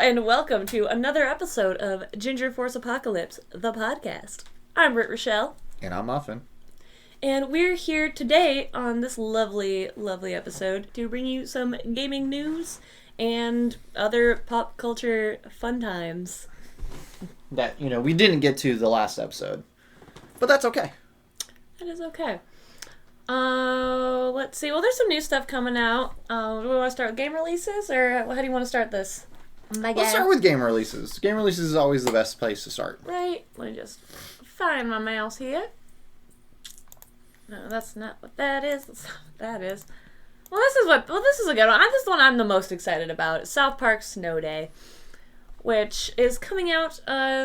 and welcome to another episode of Ginger Force Apocalypse, the podcast. I'm Britt Rochelle. And I'm Muffin. And we're here today on this lovely, lovely episode to bring you some gaming news and other pop culture fun times. That, we didn't get to the last episode. But that's okay. That is okay. Let's see. Well, there's some new stuff coming out. Do we want to start with game releases, or how do you want to start this? Let's start with game releases. Game releases is always the best place to start. Right. Let me just find my mouse here. No, that's not what that is. That's not what that is. Well, this is a good one. This is the one I'm the most excited about. South Park Snow Day, which is coming out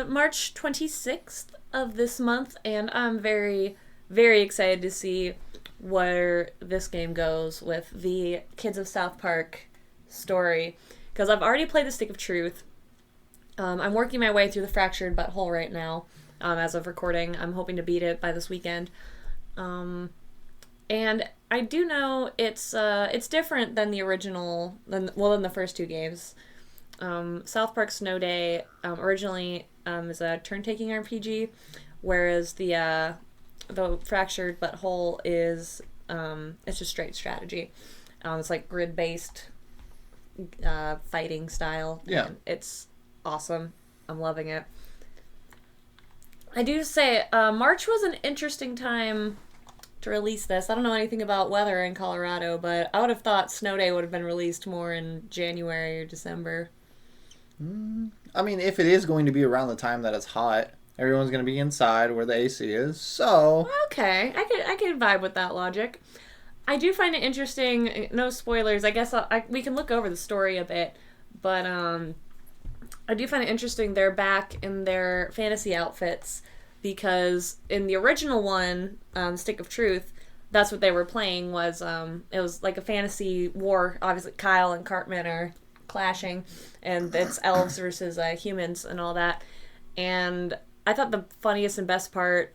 March 26th of this month, and I'm very, very excited to see where this game goes with the Kids of South Park story. Because I've already played the Stick of Truth. I'm working my way through the Fractured Butthole right now, as of recording. I'm hoping to beat it by this weekend. And I do know it's different than the original, than the first two games. South Park Snow Day originally is a turn-taking RPG, whereas the Fractured Butthole is it's just straight strategy. It's like grid-based fighting style. Yeah. It's awesome. I'm loving it. I do say March was an interesting time to release this. I don't know anything about weather in Colorado, but I would have thought Snow Day would have been released more in January or December. I mean, if it is going to be around the time that it's hot, everyone's going to be inside where the AC is, so... Okay, I could vibe with that logic. I do find it interesting, no spoilers, I guess we can look over the story a bit, but I do find it interesting they're back in their fantasy outfits, because in the original one, Stick of Truth, that's what they were playing, was it was like a fantasy war. Obviously Kyle and Cartman are clashing, and it's elves versus humans and all that, and I thought the funniest and best part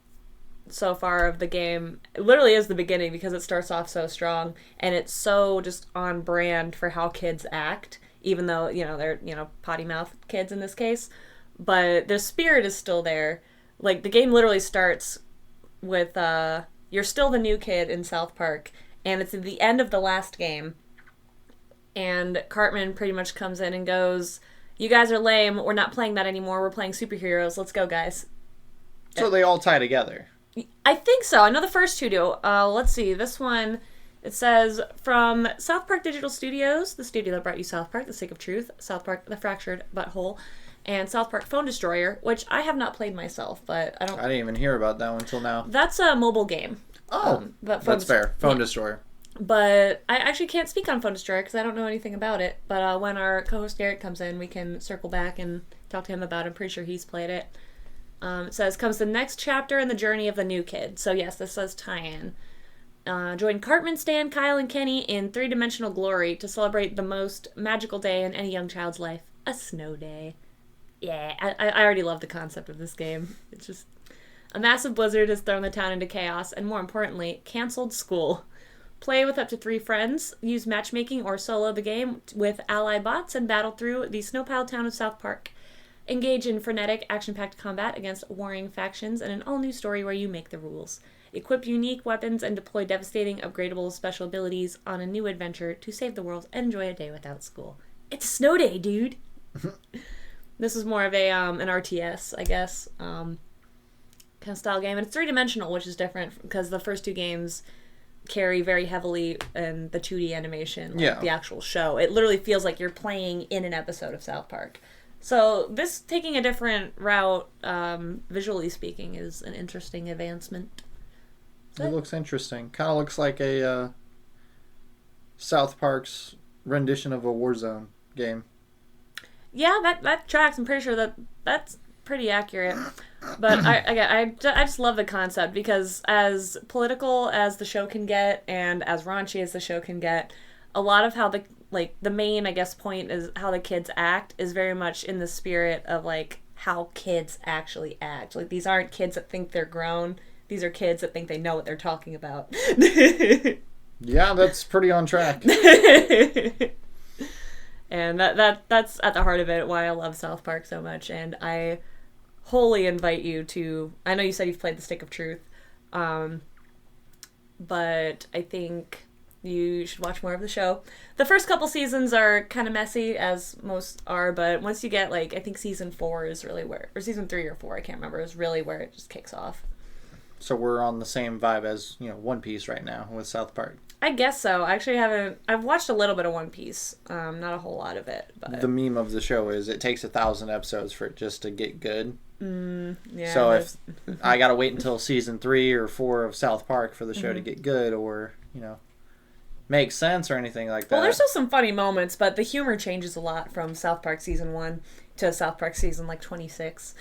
so far of the game literally is the beginning, because it starts off so strong and it's so just on brand for how kids act, even though they're potty mouth kids in this case, but the spirit is still there. Like, the game literally starts with you're still the new kid in South Park, and it's at the end of the last game, and Cartman pretty much comes in and goes, "You guys are lame, we're not playing that anymore, we're playing superheroes, let's go, guys." So they all tie together. I think so. I know the first two do. Let's see. This one, it says, from South Park Digital Studios, the studio that brought you South Park, The Stick of Truth, South Park, The Fractured Butthole, and South Park Phone Destroyer, which I have not played myself, but I didn't even hear about that one until now. That's a mobile game. Oh, that's fair. Phone Destroyer. But I actually can't speak on Phone Destroyer because I don't know anything about it. But when our co-host Garrett comes in, we can circle back and talk to him about it. I'm pretty sure he's played it. It says, comes the next chapter in the journey of the new kid. So yes, this says tie-in. Join Cartman, Stan, Kyle, and Kenny in three-dimensional glory to celebrate the most magical day in any young child's life, a snow day. Yeah, I already love the concept of this game. It's just, a massive blizzard has thrown the town into chaos, and more importantly, canceled school. Play with up to 3 friends, use matchmaking or solo the game with ally bots, and battle through the snow-piled town of South Park. Engage in frenetic, action-packed combat against warring factions in an all-new story where you make the rules. Equip unique weapons and deploy devastating, upgradable special abilities on a new adventure to save the world and enjoy a day without school. It's a snow day, dude! This is more of a an RTS, I guess, kind of style game. And it's three-dimensional, which is different because the first two games carry very heavily in the 2D animation, like the actual show. It literally feels like you're playing in an episode of South Park. So this taking a different route, visually speaking, is an interesting advancement. It looks interesting. Kind of looks like a South Park's rendition of a Warzone game. Yeah, that tracks. I'm pretty sure that's pretty accurate. But I just love the concept, because as political as the show can get and as raunchy as the show can get, a lot of how the main, I guess, point is how the kids act is very much in the spirit of, like, how kids actually act. Like, these aren't kids that think they're grown. These are kids that think they know what they're talking about. Yeah, that's pretty on track. And that's at the heart of it, why I love South Park so much. And I wholly invite you to... I know you said you've played The Stick of Truth, but I think you should watch more of the show. The first couple seasons are kind of messy, as most are, but once you get, like, I think season 4 is really where... Or season 3 or 4, I can't remember, is really where it just kicks off. So we're on the same vibe as, One Piece right now with South Park. I guess so. I actually haven't... I've watched a little bit of One Piece. Not a whole lot of it, but... The meme of the show is it takes 1,000 episodes for it just to get good. Yeah. So if I gotta wait until season 3 or 4 of South Park for the show to get good or, make sense or anything like that. Well, there's still some funny moments, but the humor changes a lot from South Park season 1 to South Park season, 26.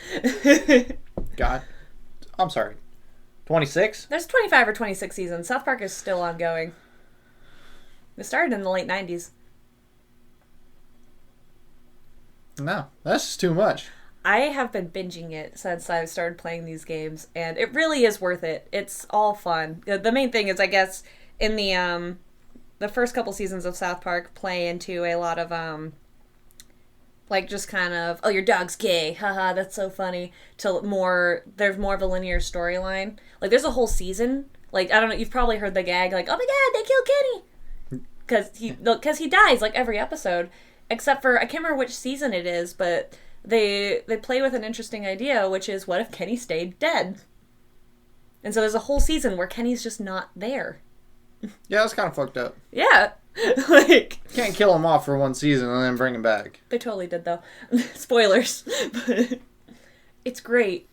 I'm sorry. 26? There's 25 or 26 seasons. South Park is still ongoing. It started in the late 90s. No, that's just too much. I have been binging it since I started playing these games, and it really is worth it. It's all fun. The main thing is, I guess, in the first couple seasons of South Park play into a lot of, just kind of, oh, your dog's gay, haha, that's so funny, to there's more of a linear storyline. Like, there's a whole season, I don't know, you've probably heard the gag, like, oh my god, they killed Kenny! Because he dies, every episode, except for, I can't remember which season it is, but they play with an interesting idea, which is, what if Kenny stayed dead? And so there's a whole season where Kenny's just not there. Yeah, that's kind of fucked up. Yeah. Can't kill him off for one season and then bring him back. They totally did, though. Spoilers. But it's great.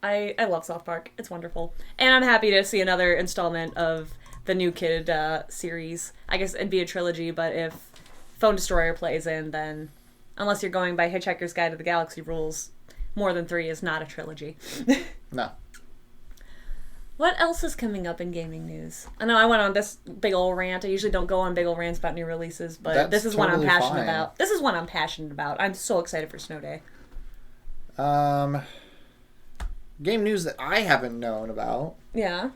I love South Park. It's wonderful. And I'm happy to see another installment of the New Kid series. I guess it'd be a trilogy, but if Phone Destroyer plays in, then unless you're going by Hitchhiker's Guide to the Galaxy rules, more than 3 is not a trilogy. No. What else is coming up in gaming news? I know I went on this big ol' rant. I usually don't go on big ol' rants about new releases, but this is one I'm passionate about. This is one I'm passionate about. I'm so excited for Snow Day. Game news that I haven't known about. Yeah.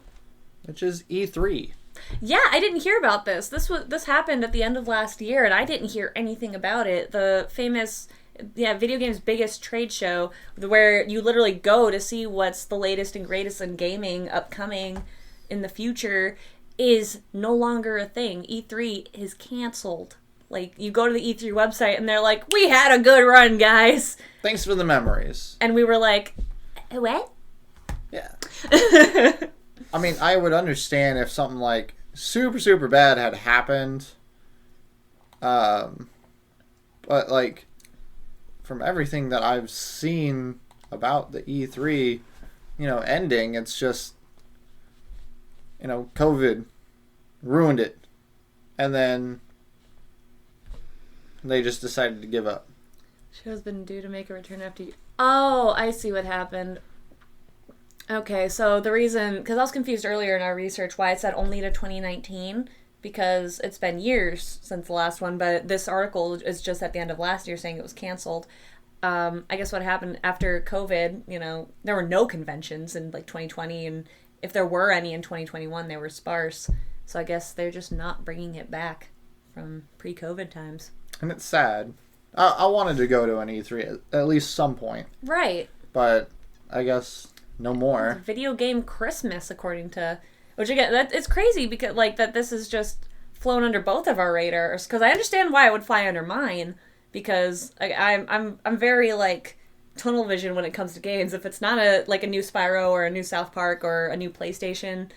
Which is E3. Yeah, I didn't hear about this. This happened at the end of last year, and I didn't hear anything about it. The famous... video games' biggest trade show, where you literally go to see what's the latest and greatest in gaming upcoming in the future, is no longer a thing. E3 is canceled. You go to the E3 website and they're like, we had a good run, guys. Thanks for the memories. And we were like, what? Yeah. I mean, I would understand if something super, super bad had happened. But from everything that I've seen about the E3, ending, it's just, COVID ruined it. And then they just decided to give up. Show's been due to make a return after you... Oh, I see what happened. Okay, so the reason... Because I was confused earlier in our research why it said only to 2019, because it's been years since the last one, but this article is just at the end of last year saying it was canceled. I guess what happened after COVID, there were no conventions in 2020, and if there were any in 2021, they were sparse. So I guess they're just not bringing it back from pre-COVID times. And it's sad. I wanted to go to an E3 at least some point. Right. But I guess no more. Video game Christmas, according to... Which again, it's crazy because that this is just flown under both of our radars. Because I understand why it would fly under mine, because I'm very tunnel vision when it comes to games. If it's not a new Spyro or a new South Park or a new PlayStation,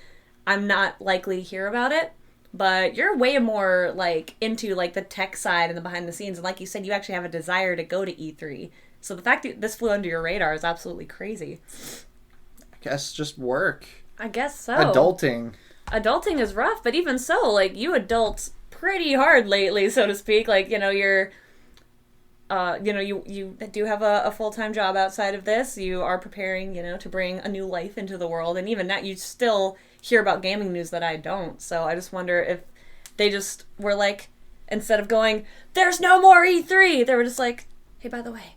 I'm not likely to hear about it. But you're way more into the tech side and the behind the scenes, and like you said, you actually have a desire to go to E3. So the fact that this flew under your radar is absolutely crazy. I guess just work. I guess so. Adulting is rough, but even so, you adult pretty hard lately, so to speak. You're, you do have a full-time job outside of this. You are preparing, to bring a new life into the world, and even that, you still hear about gaming news that I don't. So I just wonder if they just were instead of going, there's no more E3, they were just hey, by the way,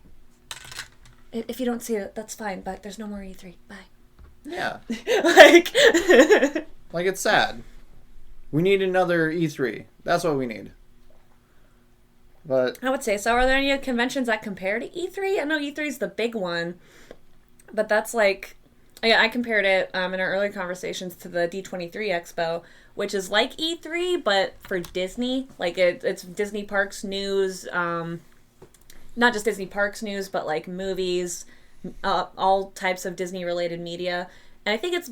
if you don't see it, that's fine, but there's no more E3. Bye. Yeah. It's sad. We need another E3. That's what we need. But I would say so. Are there any conventions that compare to E3? I know E3 is the big one, but that's like, yeah, I compared it in our earlier conversations to the D23 Expo, which is like E3 but for Disney. Like it's Disney Parks news, not just Disney Parks news, but like movies, all types of Disney related media. And I think it's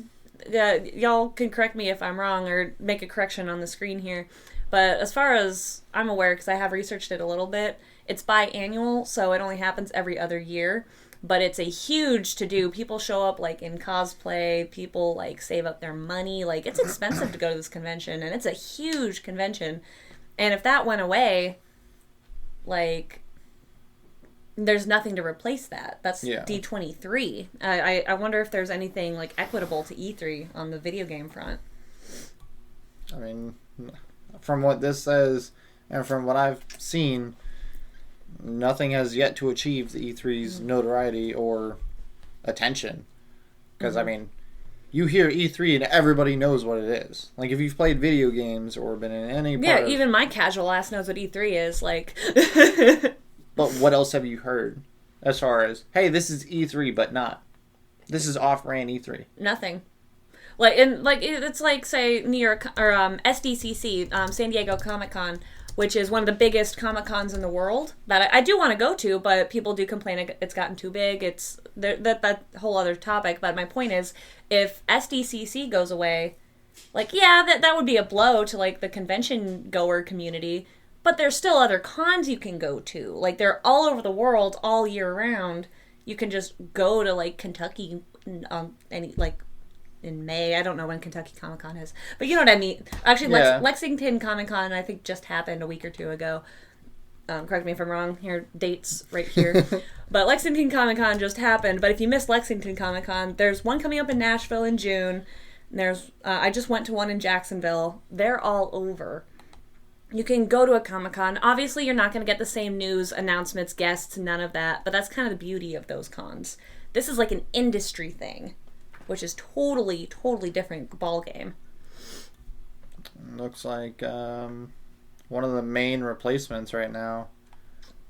y'all can correct me if I'm wrong or make a correction on the screen here. But as far as I'm aware, because I have researched it a little bit, it's biannual, so it only happens every other year. But it's a huge to-do. People show up, like, in cosplay. People, like, save up their money. Like, it's expensive to go to this convention, and it's a huge convention. And if that went away, like, there's nothing to replace that. That's D23. I wonder if there's anything, like, equitable to E3 on the video game front. I mean, from what this says, and from what I've seen, nothing has yet to achieve the E3's notoriety or attention. Because, I mean, you hear E3 and everybody knows what it is. Like, if you've played video games or been in any part of... even my casual ass knows what E3 is, like... But what else have you heard? As far as, hey, this is E3, but not. This is off-brand E3. Nothing. It's like, say, New York, or SDCC, San Diego Comic-Con, which is one of the biggest Comic-Cons in the world that I do want to go to, but people do complain it's gotten too big. It's that whole other topic. But my point is, if SDCC goes away, like, yeah, that would be a blow to, like, the convention goer community, but there's still other cons you can go to. Like, they're all over the world all year round. You can just go to, like, Kentucky, in May. I don't know when Kentucky Comic Con is, but you know what I mean. Actually, Lexington Comic Con I think just happened a week or two ago. Correct me if I'm wrong. Here, dates right here. But Lexington Comic Con just happened. But if you missed Lexington Comic Con, there's one coming up in Nashville in June. There's I just went to one in Jacksonville. They're all over. You can go to a Comic Con. Obviously, you're not going to get the same news, announcements, guests, none of that. But that's kind of the beauty of those cons. This is like an industry thing, which is totally different ball game. Looks like one of the main replacements right now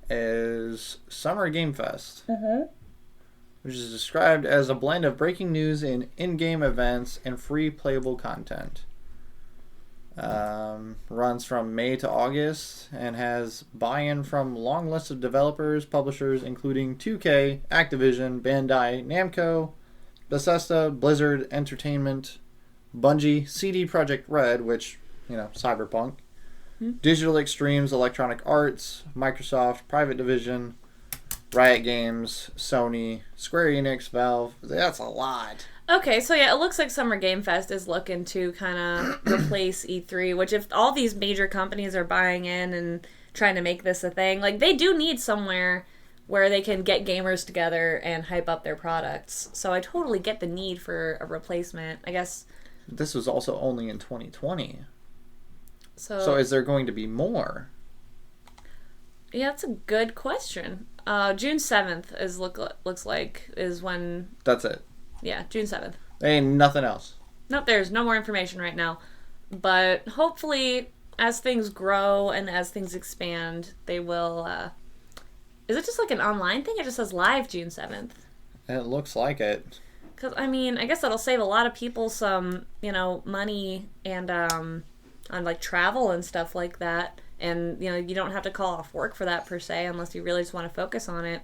is Summer Game Fest, which is described as a blend of breaking news and in-game events and free playable content. Runs from May to August and has buy-in from long list of developers, publishers, including 2K, Activision, Bandai, Namco, Bethesda, Blizzard Entertainment, Bungie, CD Projekt Red, which, Cyberpunk, Digital Extremes, Electronic Arts, Microsoft, Private Division, Riot Games, Sony, Square Enix, Valve. That's a lot. Okay, so yeah, it looks like Summer Game Fest is looking to kind of replace E3, which if all these major companies are buying in and trying to make this a thing, like, they do need somewhere where they can get gamers together and hype up their products. So I totally get the need for a replacement, I guess. This was also only in 2020. So is there going to be more? Yeah, that's a good question. June 7th looks like is when... That's it. Yeah, June 7th. There ain't nothing else. Nope, there's no more information right now. But hopefully, as things grow and as things expand, they will... Is it just like an online thing? It just says live June 7th. It looks like it. Because, I mean, I guess that'll save a lot of people some, money and on, like, travel and stuff like that. And, you don't have to call off work for that per se unless you really just want to focus on it.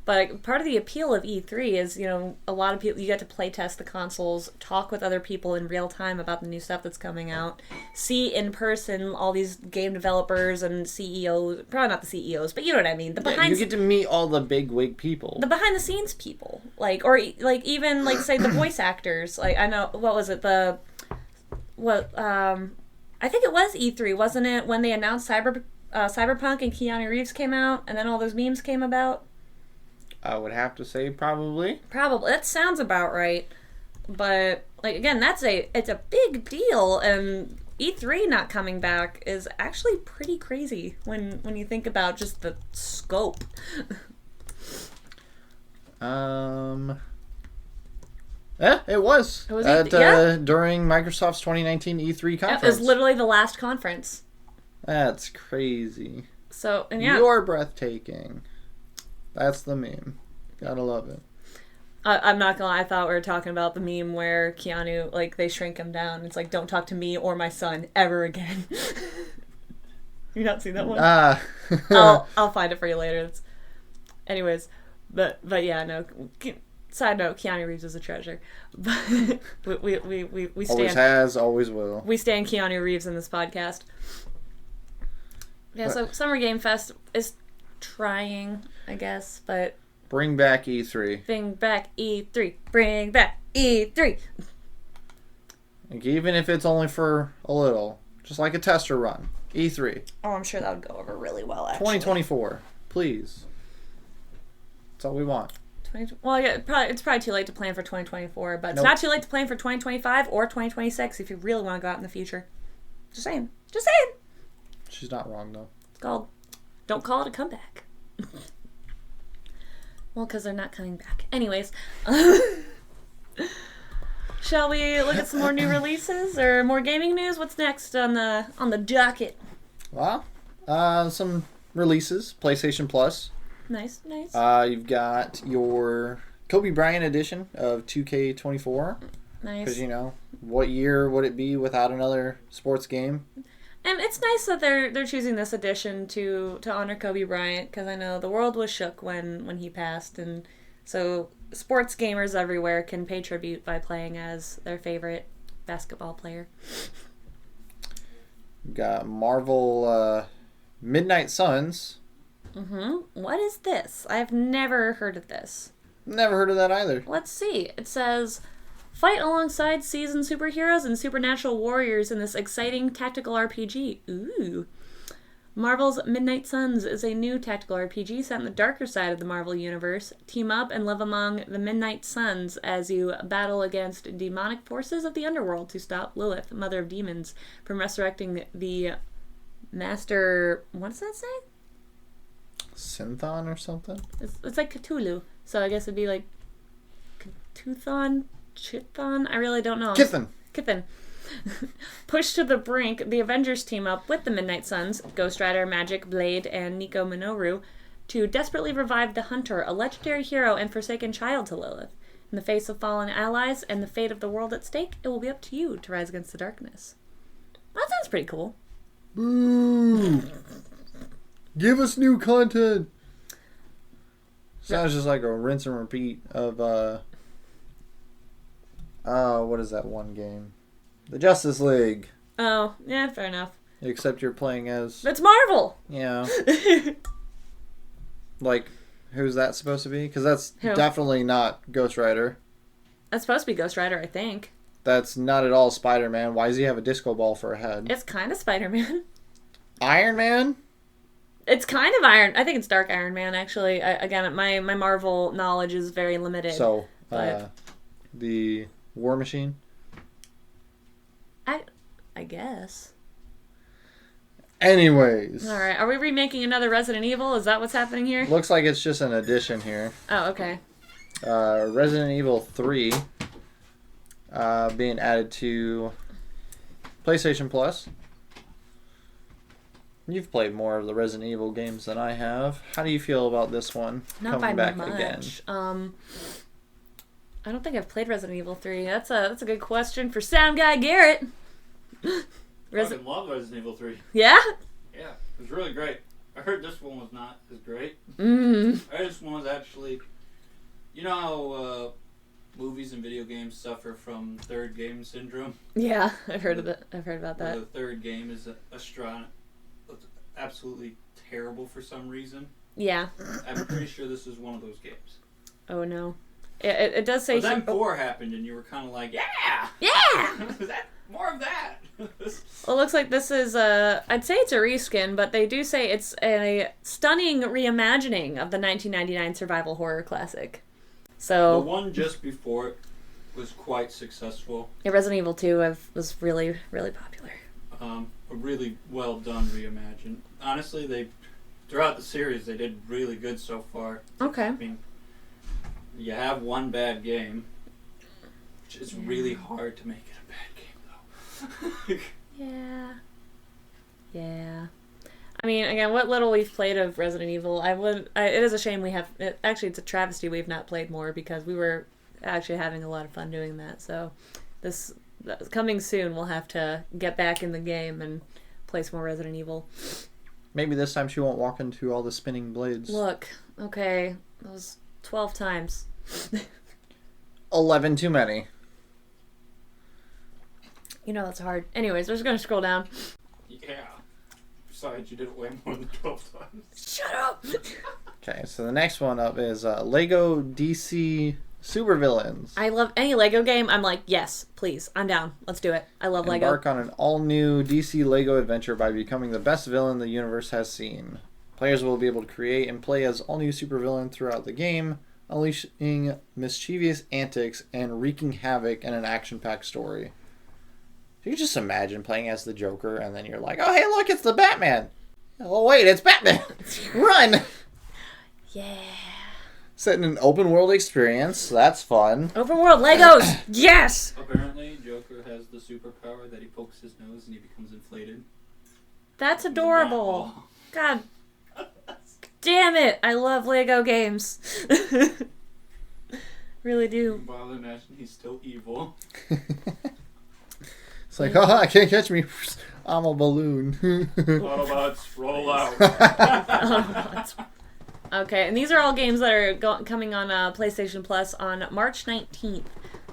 But part of the appeal of E3 is, a lot of people, you get to play test the consoles, talk with other people in real time about the new stuff that's coming out, see in person all these game developers and CEOs, probably not the CEOs, but you know what I mean. You get to meet all the big wig people. The behind the scenes people. Even say the voice actors. Like, I know, what was it, I think it was E3, wasn't it, when they announced Cyberpunk and Keanu Reeves came out, and then all those memes came about? I would have to say probably. Probably. That sounds about right. But, again, it's a big deal, and E3 not coming back is actually pretty crazy when you think about just the scope. Yeah, it was. It was during Microsoft's 2019 E3 conference. Yeah, it was literally the last conference. That's crazy. So, and yeah. You're breathtaking. That's the meme. Gotta love it. I'm not gonna lie, I thought we were talking about the meme where Keanu, like, they shrink him down. It's like, don't talk to me or my son ever again. You not seen that one? I'll find it for you later. Anyways, but yeah, no. Side note: Keanu Reeves is a treasure. But we stand. Always has, always will. We stand Keanu Reeves in this podcast. Yeah, so Summer Game Fest is trying, I guess, but bring back E3. Bring back E3. Bring back E3. Like, even if it's only for a little, just like a tester run. E3. Oh, I'm sure that would go over really well, actually. 2024. Please. That's all we want. Well, yeah, it's probably too late to plan for 2024, but it's not too late to plan for 2025 or 2026 if you really want to go out in the future. Just saying. Just saying. She's not wrong, though. It's called Don't Call It a Comeback. Well, because they're not coming back. Anyways. Shall we look at some more new releases or more gaming news? What's next on the docket? Well, some releases. PlayStation Plus. Nice. You've got your Kobe Bryant edition of 2K24. Nice. Because, what year would it be without another sports game? And it's nice that they're choosing this edition to honor Kobe Bryant, because I know the world was shook when he passed, and so sports gamers everywhere can pay tribute by playing as their favorite basketball player. You've got Marvel Midnight Suns. What is this? I've never heard of this. Never heard of that either. Let's see. It says, fight alongside seasoned superheroes and supernatural warriors in this exciting tactical RPG. Ooh. Marvel's Midnight Suns is a new tactical RPG set in the darker side of the Marvel Universe. Team up and live among the Midnight Suns as you battle against demonic forces of the underworld to stop Lilith, Mother of Demons, from resurrecting the Master... What does that say? Synthon or something? It's like Cthulhu, so I guess it'd be like Cthulhu, Chithon? I really don't know. Kithan. Pushed to the brink, the Avengers team up with the Midnight Suns, Ghost Rider, Magic, Blade, and Nico Minoru to desperately revive the Hunter, a legendary hero and forsaken child to Lilith. In the face of fallen allies and the fate of the world at stake, it will be up to you to rise against the darkness. That sounds pretty cool. Boo! Give us new content! Sounds just like a rinse and repeat of, what is that one game? The Justice League. Oh, yeah, fair enough. Except you're playing as... It's Marvel! Yeah. Like, who's that supposed to be? Because that's definitely not Ghost Rider. That's supposed to be Ghost Rider, I think. That's not at all Spider-Man. Why does he have a disco ball for a head? It's kind of Spider-Man. Iron Man? It's kind of Iron... I think it's Dark Iron Man, actually. Again, my Marvel knowledge is very limited. So, the War Machine? I guess. Anyways. Alright, are we remaking another Resident Evil? Is that what's happening here? Looks like it's just an addition here. Oh, okay. Resident Evil 3 being added to PlayStation Plus. You've played more of the Resident Evil games than I have. How do you feel about this one coming back again? I don't think I've played Resident Evil 3. That's a good question for Sound Guy Garrett. I fucking love Resident Evil 3. Yeah? Yeah, it was really great. I heard this one was not as great. I heard this one was actually... You know how movies and video games suffer from third game syndrome? Yeah, I've heard about that. Where the third game is absolutely terrible for some reason. Yeah. I'm pretty sure this is one of those games. Oh, no. It does say... But then 4 happened and you were kind of like, yeah! Yeah! More of that! Well, it looks like this is I'd say it's a reskin, but they do say it's a stunning reimagining of the 1999 survival horror classic. So the one just before it was quite successful. Yeah, Resident Evil 2 was really, really popular. A really well done reimagine. Honestly, throughout the series they did really good so far. Okay. I mean, you have one bad game, which is really hard to make it a bad game though. Yeah. I mean, again, what little we've played of Resident Evil, it is a shame we have. Actually, it's a travesty we've not played more because we were actually having a lot of fun doing that. So, this coming soon, we'll have to get back in the game and play some more Resident Evil. Maybe this time she won't walk into all the spinning blades. Look, okay, that was 12 times. 11 too many. You know, that's hard. Anyways, we're just going to scroll down. Yeah. Besides, you did it way more than 12 times. Shut up! Okay, so the next one up is Lego DC Supervillains. I love any Lego game. I'm like, yes, please. I'm down. Let's do it. I love Lego. Embark on an all-new DC Lego adventure by becoming the best villain the universe has seen. Players will be able to create and play as all-new supervillain throughout the game, unleashing mischievous antics and wreaking havoc in an action-packed story. You just imagine playing as the Joker, and then you're like, oh, hey, look, it's the Batman. Oh, wait, it's Batman. Run! Yeah. Set in an open-world experience. That's fun. Open world Legos! Yes! Apparently, Joker has the superpower that he pokes his nose and he becomes inflated. That's adorable. God damn it. I love Lego games. Really do. While imagine he's still evil. It's like, oh, I can't catch me. I'm a balloon. Autobots, roll out. Okay, and these are all games that are coming on PlayStation Plus on March 19th.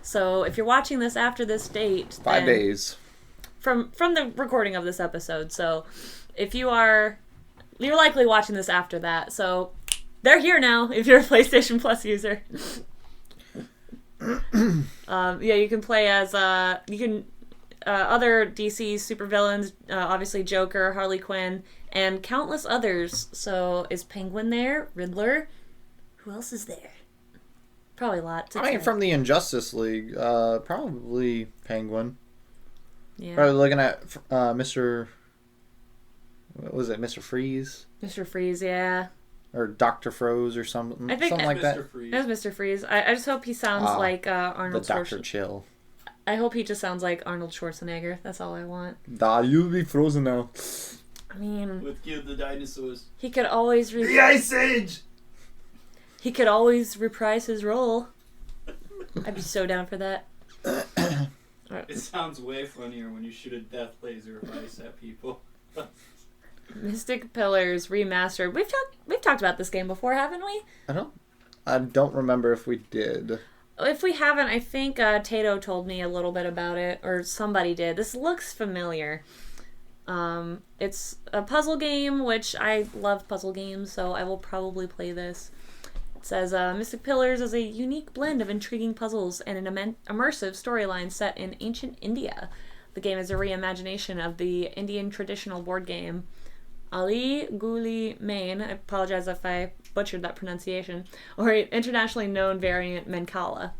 So if you're watching this after this date... 5 days. From the recording of this episode. So if you're likely watching this after that. So they're here now if you're a PlayStation Plus user. Yeah, you can play as... other DC supervillains, obviously Joker, Harley Quinn, and countless others. So is Penguin there? Riddler? Who else is there? Probably lots. I mean, from the Injustice League, probably Penguin. Yeah. Probably looking at Mr. What was it? Mr. Freeze? Mr. Freeze, yeah. Or Dr. Froze or something. I think something like that. Freeze. That was Mr. Freeze. I just hope he sounds like Arnold The Dr. Schwarzenegger. Chill. I hope he just sounds like Arnold Schwarzenegger. That's all I want. You'll be frozen now. I mean... With Kill the Dinosaurs. He could always... The Ice Age! He could always reprise his role. I'd be so down for that. It sounds way funnier when you shoot a death laser of ice at people. Mystic Pillars Remastered. We've talked about this game before, haven't we? I don't remember if we did. If we haven't, I think Tato told me a little bit about it, or somebody did. This looks familiar. It's a puzzle game, which I love puzzle games, so I will probably play this. It says, Mystic Pillars is a unique blend of intriguing puzzles and an immersive storyline set in ancient India. The game is a reimagination of the Indian traditional board game Ali Guli Main, I apologize if I butchered that pronunciation, or an internationally known variant Mancala.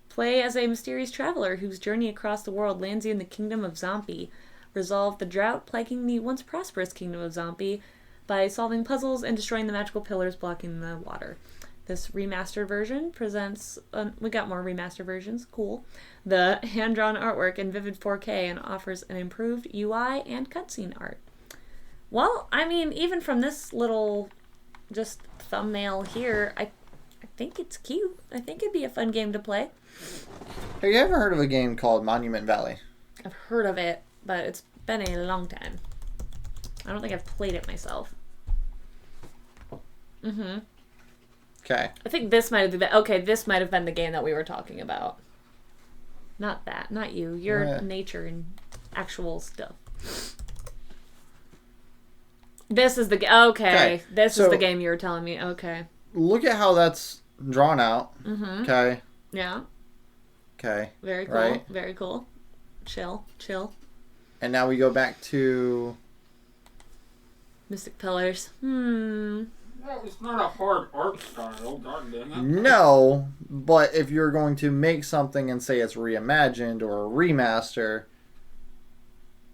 Play as a mysterious traveler whose journey across the world lands you in the kingdom of Zompi. Resolve the drought plaguing the once prosperous kingdom of Zompi by solving puzzles and destroying the magical pillars blocking the water. This remastered version presents... we got more remastered versions. Cool. The hand-drawn artwork in vivid 4K and offers an improved UI and cutscene art. Well, I mean, even from this little just thumbnail here, I think it's cute. I think it'd be a fun game to play. Have you ever heard of a game called Monument Valley? I've heard of it, but it's been a long time. I don't think I've played it myself. Mm-hmm. Okay. I think this might have been... Okay, this might have been the game that we were talking about. Not that. Not you. Your nature and actual stuff. This is the game. Okay. This is the game you were telling me. Okay. Look at how that's drawn out. Mm-hmm. Okay. Yeah. Okay. Very cool. Right. Very cool. Chill. And now we go back to... Mystic Pillars. Well, it's not a hard art style, god damn it. No, but if you're going to make something and say it's reimagined or a remaster,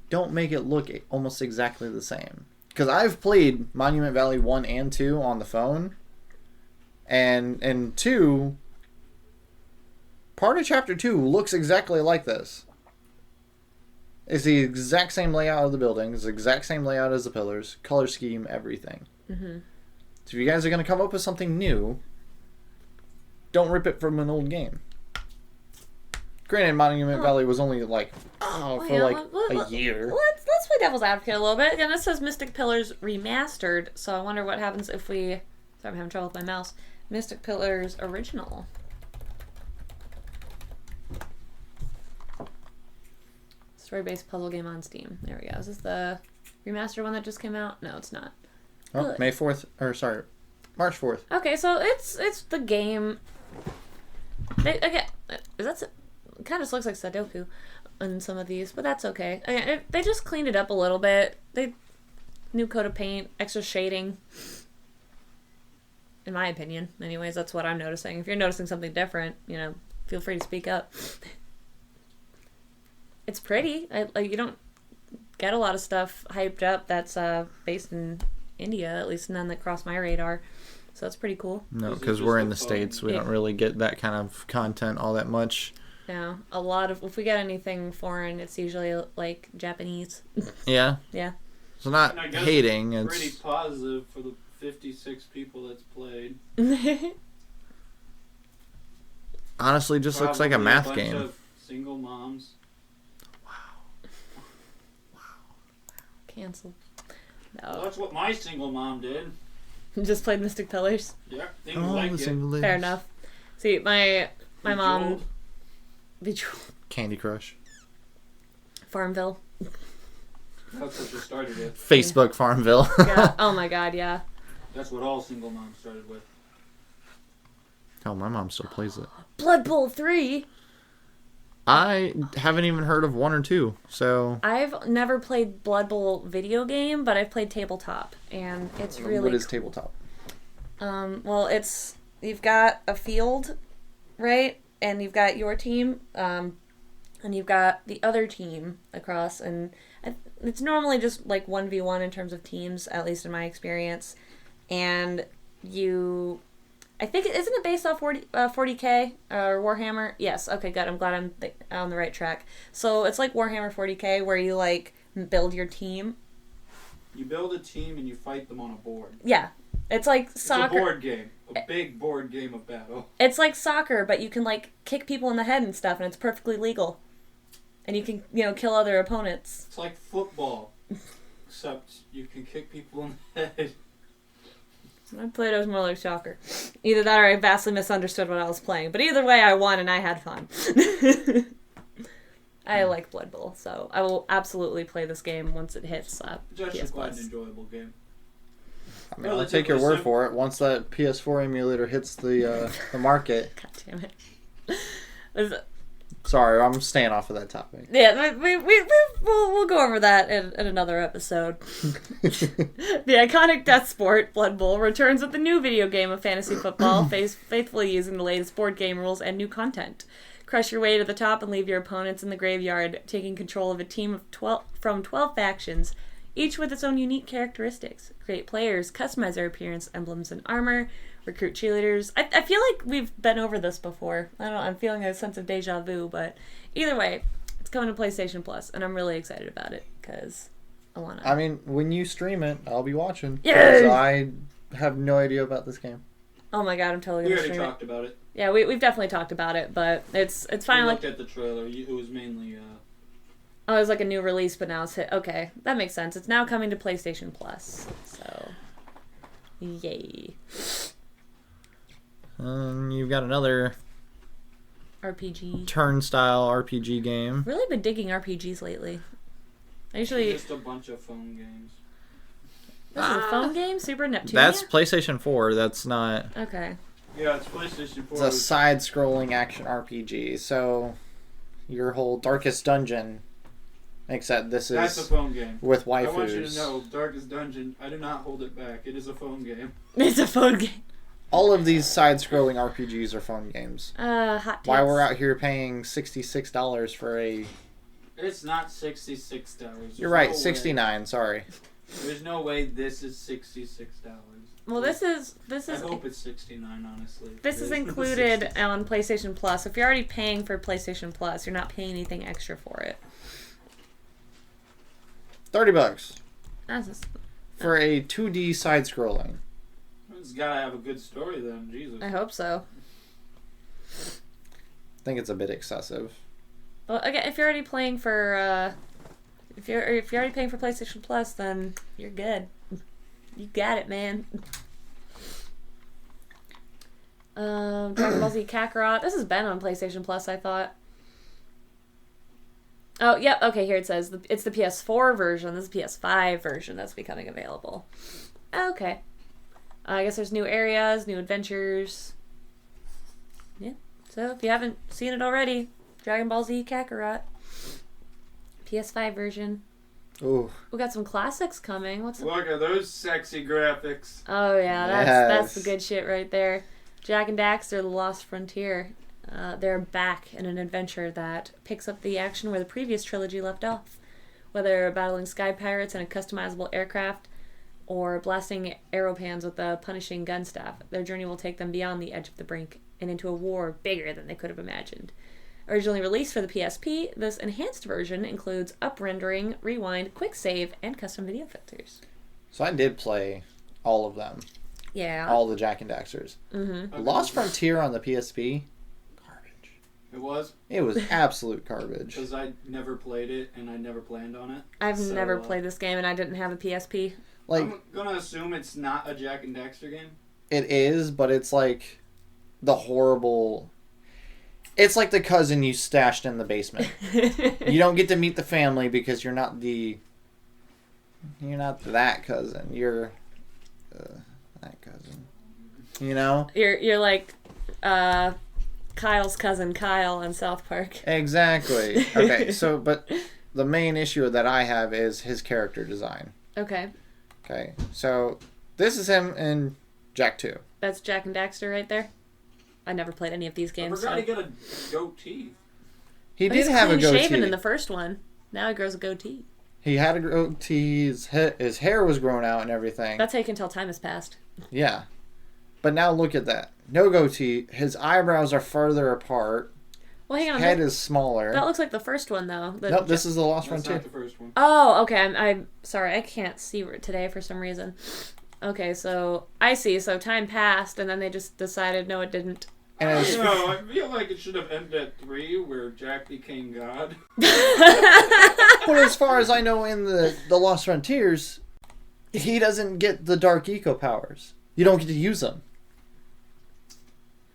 don't make it look almost exactly the same. Because I've played Monument Valley 1 and 2 on the phone, and 2, part of Chapter 2 looks exactly like this. It's the exact same layout of the building. It's the exact same layout as the pillars. Color scheme, everything. Mm-hmm. So if you guys are going to come up with something new, don't rip it from an old game. Granted, Monument Valley was only like for a year. Let's play devil's advocate a little bit. Again, this says Mystic Pillars Remastered, so I wonder what happens if we... Sorry, I'm having trouble with my mouse. Mystic Pillars Original. Story-based puzzle game on Steam. There we go. Is this the remastered one that just came out? No, it's not. Oh, Good. March 4th. Okay, so it's the game. Again, it kind of looks like Sudoku in some of these, but that's okay. They just cleaned it up a little bit. New coat of paint, extra shading. In my opinion, anyways, that's what I'm noticing. If you're noticing something different, feel free to speak up. It's pretty. You don't get a lot of stuff hyped up that's based in India, at least none that crossed my radar. So that's pretty cool. No, because we're in the States. We don't really get that kind of content all that much. Yeah, a lot of... If we get anything foreign, it's usually, like, Japanese. Yeah? Yeah. So not hating. It's pretty positive for the 56 people that's played. Honestly, just looks like a math game. Of single moms. Canceled. Well, No. that's what my single mom did. Just played Mystic Pillars. Yeah, things like it. Fair enough. See, my mom... Bejeweled. Candy Crush. Farmville. That's what you started with. Facebook Farmville. Yeah. Oh my god, yeah. That's what all single moms started with. Oh, my mom still plays it. Blood Bowl 3! I haven't even heard of 1 or 2, so... I've never played Blood Bowl video game, but I've played tabletop, and it's really What is cool. tabletop? Well, it's... You've got a field, right? And you've got your team, and you've got the other team across, and it's normally just like 1v1 in terms of teams, at least in my experience. And I think, isn't it based off 40K or Warhammer? Yes, okay, good. I'm glad I'm on the right track. So it's like Warhammer 40K where you like build your team. You build a team and you fight them on a board. Yeah. It's like soccer. It's a board game. A big board game of battle. It's like soccer, but you can like kick people in the head and stuff, and it's perfectly legal. And you can, kill other opponents. It's like football, except you can kick people in the head. I played it was more like soccer. Either that or I vastly misunderstood what I was playing. But either way, I won and I had fun. I like Blood Bowl, so I will absolutely play this game once it hits It's actually PS quite an Plus. enjoyable game. I mean, I'll take your word for it. Once that PS4 emulator hits the market... God damn it. Sorry, I'm staying off of that topic. Yeah, we'll go over that in another episode. The iconic death sport, Blood Bowl, returns with a new video game of fantasy football, faithfully using the latest board game rules and new content. Crush your way to the top and leave your opponents in the graveyard, taking control of a team of 12 factions, each with its own unique characteristics. Create players, customize their appearance, emblems, and armor. Recruit cheerleaders. I feel like we've been over this before. I don't know, I'm feeling a sense of deja vu, but either way, it's coming to PlayStation Plus, and I'm really excited about it, because I want to... I mean, when you stream it, I'll be watching. Yay! So I have no idea about this game. Oh my god, I'm totally going to stream it. We already talked about it. Yeah, we've definitely talked about it, but it's finally... We looked at the trailer. It was mainly... Oh, it was like a new release, but now it's hit... Okay, that makes sense. It's now coming to PlayStation Plus, so... Yay. You've got another RPG. turnstile RPG game. Really been digging RPGs lately. I usually... Just a bunch of phone games. This is a phone game? Super Neptunia? That's PlayStation 4. That's not... Okay. Yeah, it's PlayStation 4. It's a side-scrolling action RPG. So, your whole Darkest Dungeon, except this is... That's a phone game. With waifus. I want you to know, Darkest Dungeon, I do not hold it back. It is a phone game. It's a phone game. All of these side-scrolling RPGs are phone games. Hot takes. Why we're out here paying $66 for a... It's not $66. You're right, $69, sorry. There's no way this is $66. Well, this is... I hope it's $69, honestly. This is included on PlayStation Plus. If you're already paying for PlayStation Plus, you're not paying anything extra for it. $30 That's for a 2D side-scrolling. It's gotta have a good story then, Jesus. I hope so. I think it's a bit excessive. Well, again, if you're already playing for, if you're already paying for PlayStation Plus, then you're good. You got it, man. Dragon Ball Z Kakarot. This has been on PlayStation Plus, I thought. Oh, yep. Okay, here it says it's the PS4 version. This is the PS5 version that's becoming available. Okay. I guess there's new areas, new adventures. Yeah. So if you haven't seen it already, Dragon Ball Z Kakarot. PS5 version. Ooh. We got some classics coming. What's Look at those sexy graphics. Oh yeah, that's the Yes. good shit right there. Jak and Daxter: The Lost Frontier. They're back in an adventure that picks up the action where the previous trilogy left off. Whether battling sky pirates in a customizable aircraft or blasting aeropans with a punishing gun staff, their journey will take them beyond the edge of the brink and into a war bigger than they could have imagined. Originally released for the PSP, this enhanced version includes up-rendering, rewind, quick save, and custom video filters. So I did play all of them. Yeah. All the Jak and Daxters. Mm-hmm. Lost Frontier on the PSP, garbage. It was? It was absolute garbage. Because I never played it and I never planned on it. I've So, never played this game, and I didn't have a PSP. Like, I'm gonna assume it's not a Jak and Daxter game. it is, but it's like the horrible... It's like the cousin you stashed in the basement. You don't get to meet the family because you're not that cousin. You're that cousin. You know? You're like Kyle's cousin Kyle on South Park. Exactly. Okay, so, but the main issue that I have is his character design. Okay. Okay, so this is him in Jak 2. That's Jak and Daxter right there. I never played any of these I games. forgot So. to get a goatee. He But did he's have a clean shaven goatee. in the first one. Now he grows a goatee. He had a goatee. His hair was grown out and everything. That's how you can tell time has passed. Yeah. But now look at that. No goatee. His eyebrows are further apart. Well, hang on. Head is smaller. That looks like the first one, though. Nope, this is the Lost That's Frontier. not the first one. Oh, okay. I'm sorry. I can't see today for some reason. Okay, so I see. So time passed, and then they just decided, no, it didn't. And it's, No, I feel like it should have ended at 3, where Jak became God. but as far as I know, in the Lost Frontiers, he doesn't get the Dark Eco powers. You don't get to use them.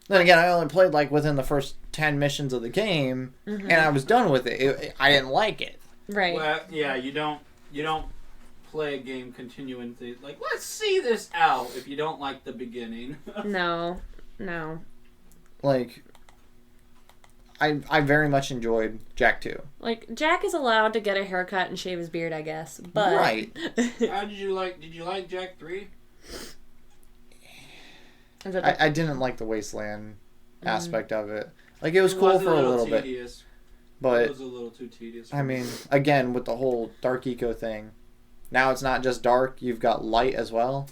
Then again, I only played like within the first 10 missions of the game, and I was done with it. I didn't like it. Right. Well, yeah, you don't play a game continuing to, like, let's see this out if you don't like the beginning. No. Like, I very much enjoyed Jak 2. Like, Jak is allowed to get a haircut and shave his beard, I guess. But Right. How did you like Jak 3? Is that the- I didn't like the wasteland aspect of it. Like, it was cool for a little bit, tedious. It but was a little too tedious. I mean, again, with the whole Dark Eco thing, now it's not just dark, you've got light as well.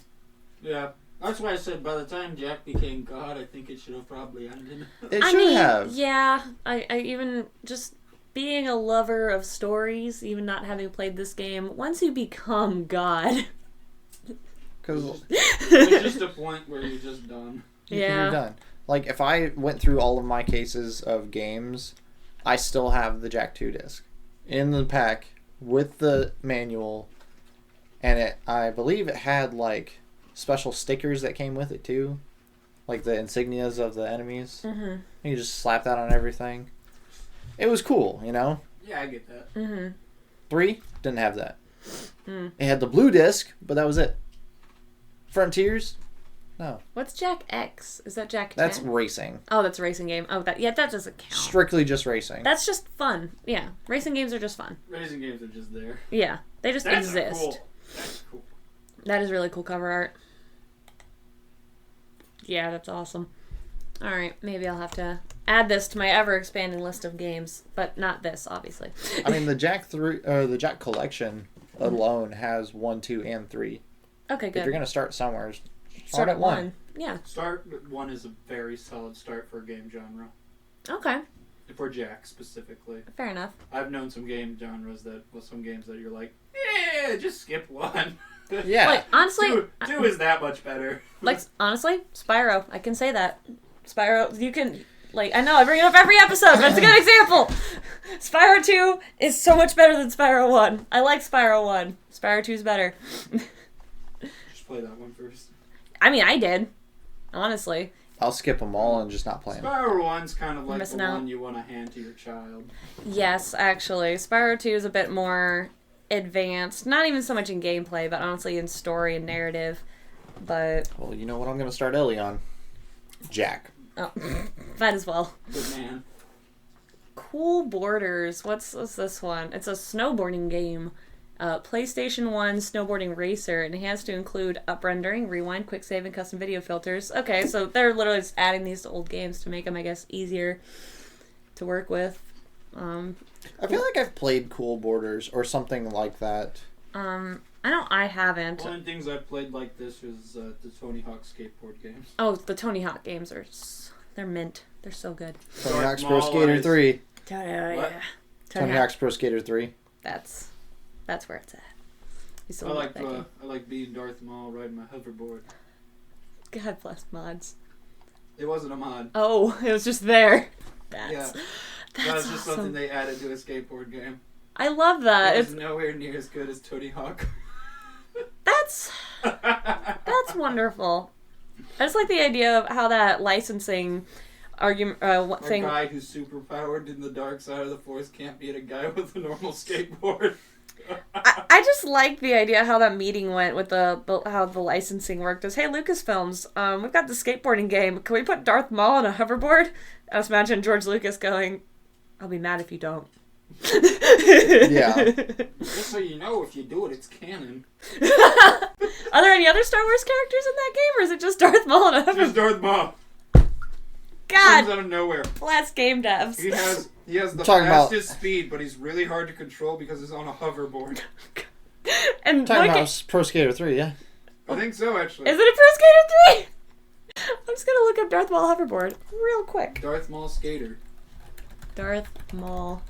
Yeah. That's why I said by the time Jak became God, I think it should have probably ended. It I should mean, have. yeah. I even just being a lover of stories, even not having played this game, once you become God. Because There's just a point where you're just done. Yeah. you're done. Like, if I went through all of my cases of games, I still have the Jak 2 disc in the pack with the manual, and I believe it had, like, special stickers that came with it, too. Like the insignias of the enemies. Mm-hmm. You just slap that on everything. It was cool, you know? Yeah, I get that. Mm-hmm. 3 didn't have that. Mm. It had the blue disc, but that was it. Frontiers? No. What's Jak X? Is that Jak 10? That's racing. Oh, that's a racing game. Oh, that doesn't count. Strictly just racing. That's just fun. Yeah. Racing games are just fun. Racing games are just there. Yeah. They just That's exist. cool. That's cool. That is really cool cover art. Yeah, that's awesome. Alright, maybe I'll have to add this to my ever-expanding list of games. But not this, obviously. I mean, the Jak 3 or the Jak collection alone has 1, 2, and 3. Okay, If you're good. gonna start somewhere, Start at 1. Yeah. Start 1 is a very solid start for a game genre. Okay. For Jak specifically. Fair enough. I've known some game genres some games that you're like, Yeah, just skip 1. Yeah. Like, honestly, 2 is that much better. like, honestly, Spyro. I can say that. Spyro, you can, like, I know I bring it up every episode, but it's a good example. Spyro 2 is so much better than Spyro 1. I like Spyro 1. Spyro 2 is better. Just play that one first. I mean, I did. Honestly. I'll skip them all and just not play them. Spyro 1's kind of like Missing the out. one you want to hand to your child. Yes, actually. Spyro 2 is a bit more advanced. Not even so much in gameplay, but honestly in story and narrative. But, Well, you know what I'm going to start Ellie on? Jack. oh, might as well. Good man. Cool Borders. What's this one? It's a snowboarding game. PlayStation 1 snowboarding racer, and it has to include up-rendering, rewind, quick save, and custom video filters. Okay, so they're literally just adding these to old games to make them, I guess, easier to work with. I feel like I've played Cool Borders or something like that. I know I haven't. One of the things I played like this was the Tony Hawk skateboard games. Oh, the Tony Hawk games they're mint. They're so good. Tony Darth Hawk's Pro Maul Skater is- 3. What? Tony Hawk's Pro Skater 3. That's where it's at. You still I love that game. like being Darth Maul riding my hoverboard. God bless mods. It wasn't a mod. Oh, it was just there. That's Yeah. that's That was just awesome. something they added to a skateboard game. I love that. It It's was nowhere near as good as Tony Hawk. that's wonderful. I just like the idea of how that licensing argument A thing. guy who's super powered in the dark side of the force can't beat a guy with a normal skateboard. I just like the idea how that meeting went with the how the licensing worked. Is hey Lucasfilms, we've got the skateboarding game. Can we put Darth Maul on a hoverboard? I just imagine George Lucas going, "I'll be mad if you don't." Yeah. Just so you know, if you do it, it's canon. Are there any other Star Wars characters in that game, or is it just Darth Maul on a Just hoverboard? Darth Maul. God, Comes out of nowhere. bless game devs. He has the Talking about- fastest speed, but he's really hard to control because he's on a hoverboard. And Talking look about Pro Skater 3, yeah. I think so, actually. is it a Pro Skater 3? I'm just gonna look up Darth Maul hoverboard real quick. Darth Maul skater. Darth Maul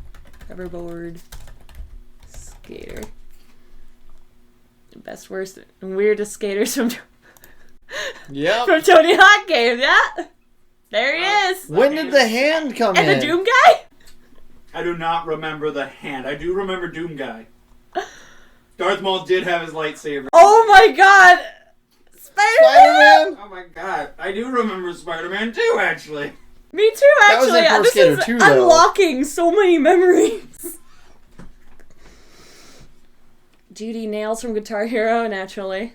hoverboard skater. Best, worst, and weirdest skaters from Yep. from Tony Hawk games. Yeah, there he is. When did the hand come And in? the Doom guy. I do not remember the hand. I do remember Doom Guy. Darth Maul did have his lightsaber. Oh my God, Spider-Man. Spider-Man? Oh my god. I do remember Spider-Man too, actually. Me too, That was actually. in Pro This Skater is 2, though. unlocking so many memories. Judy Nails from Guitar Hero, naturally.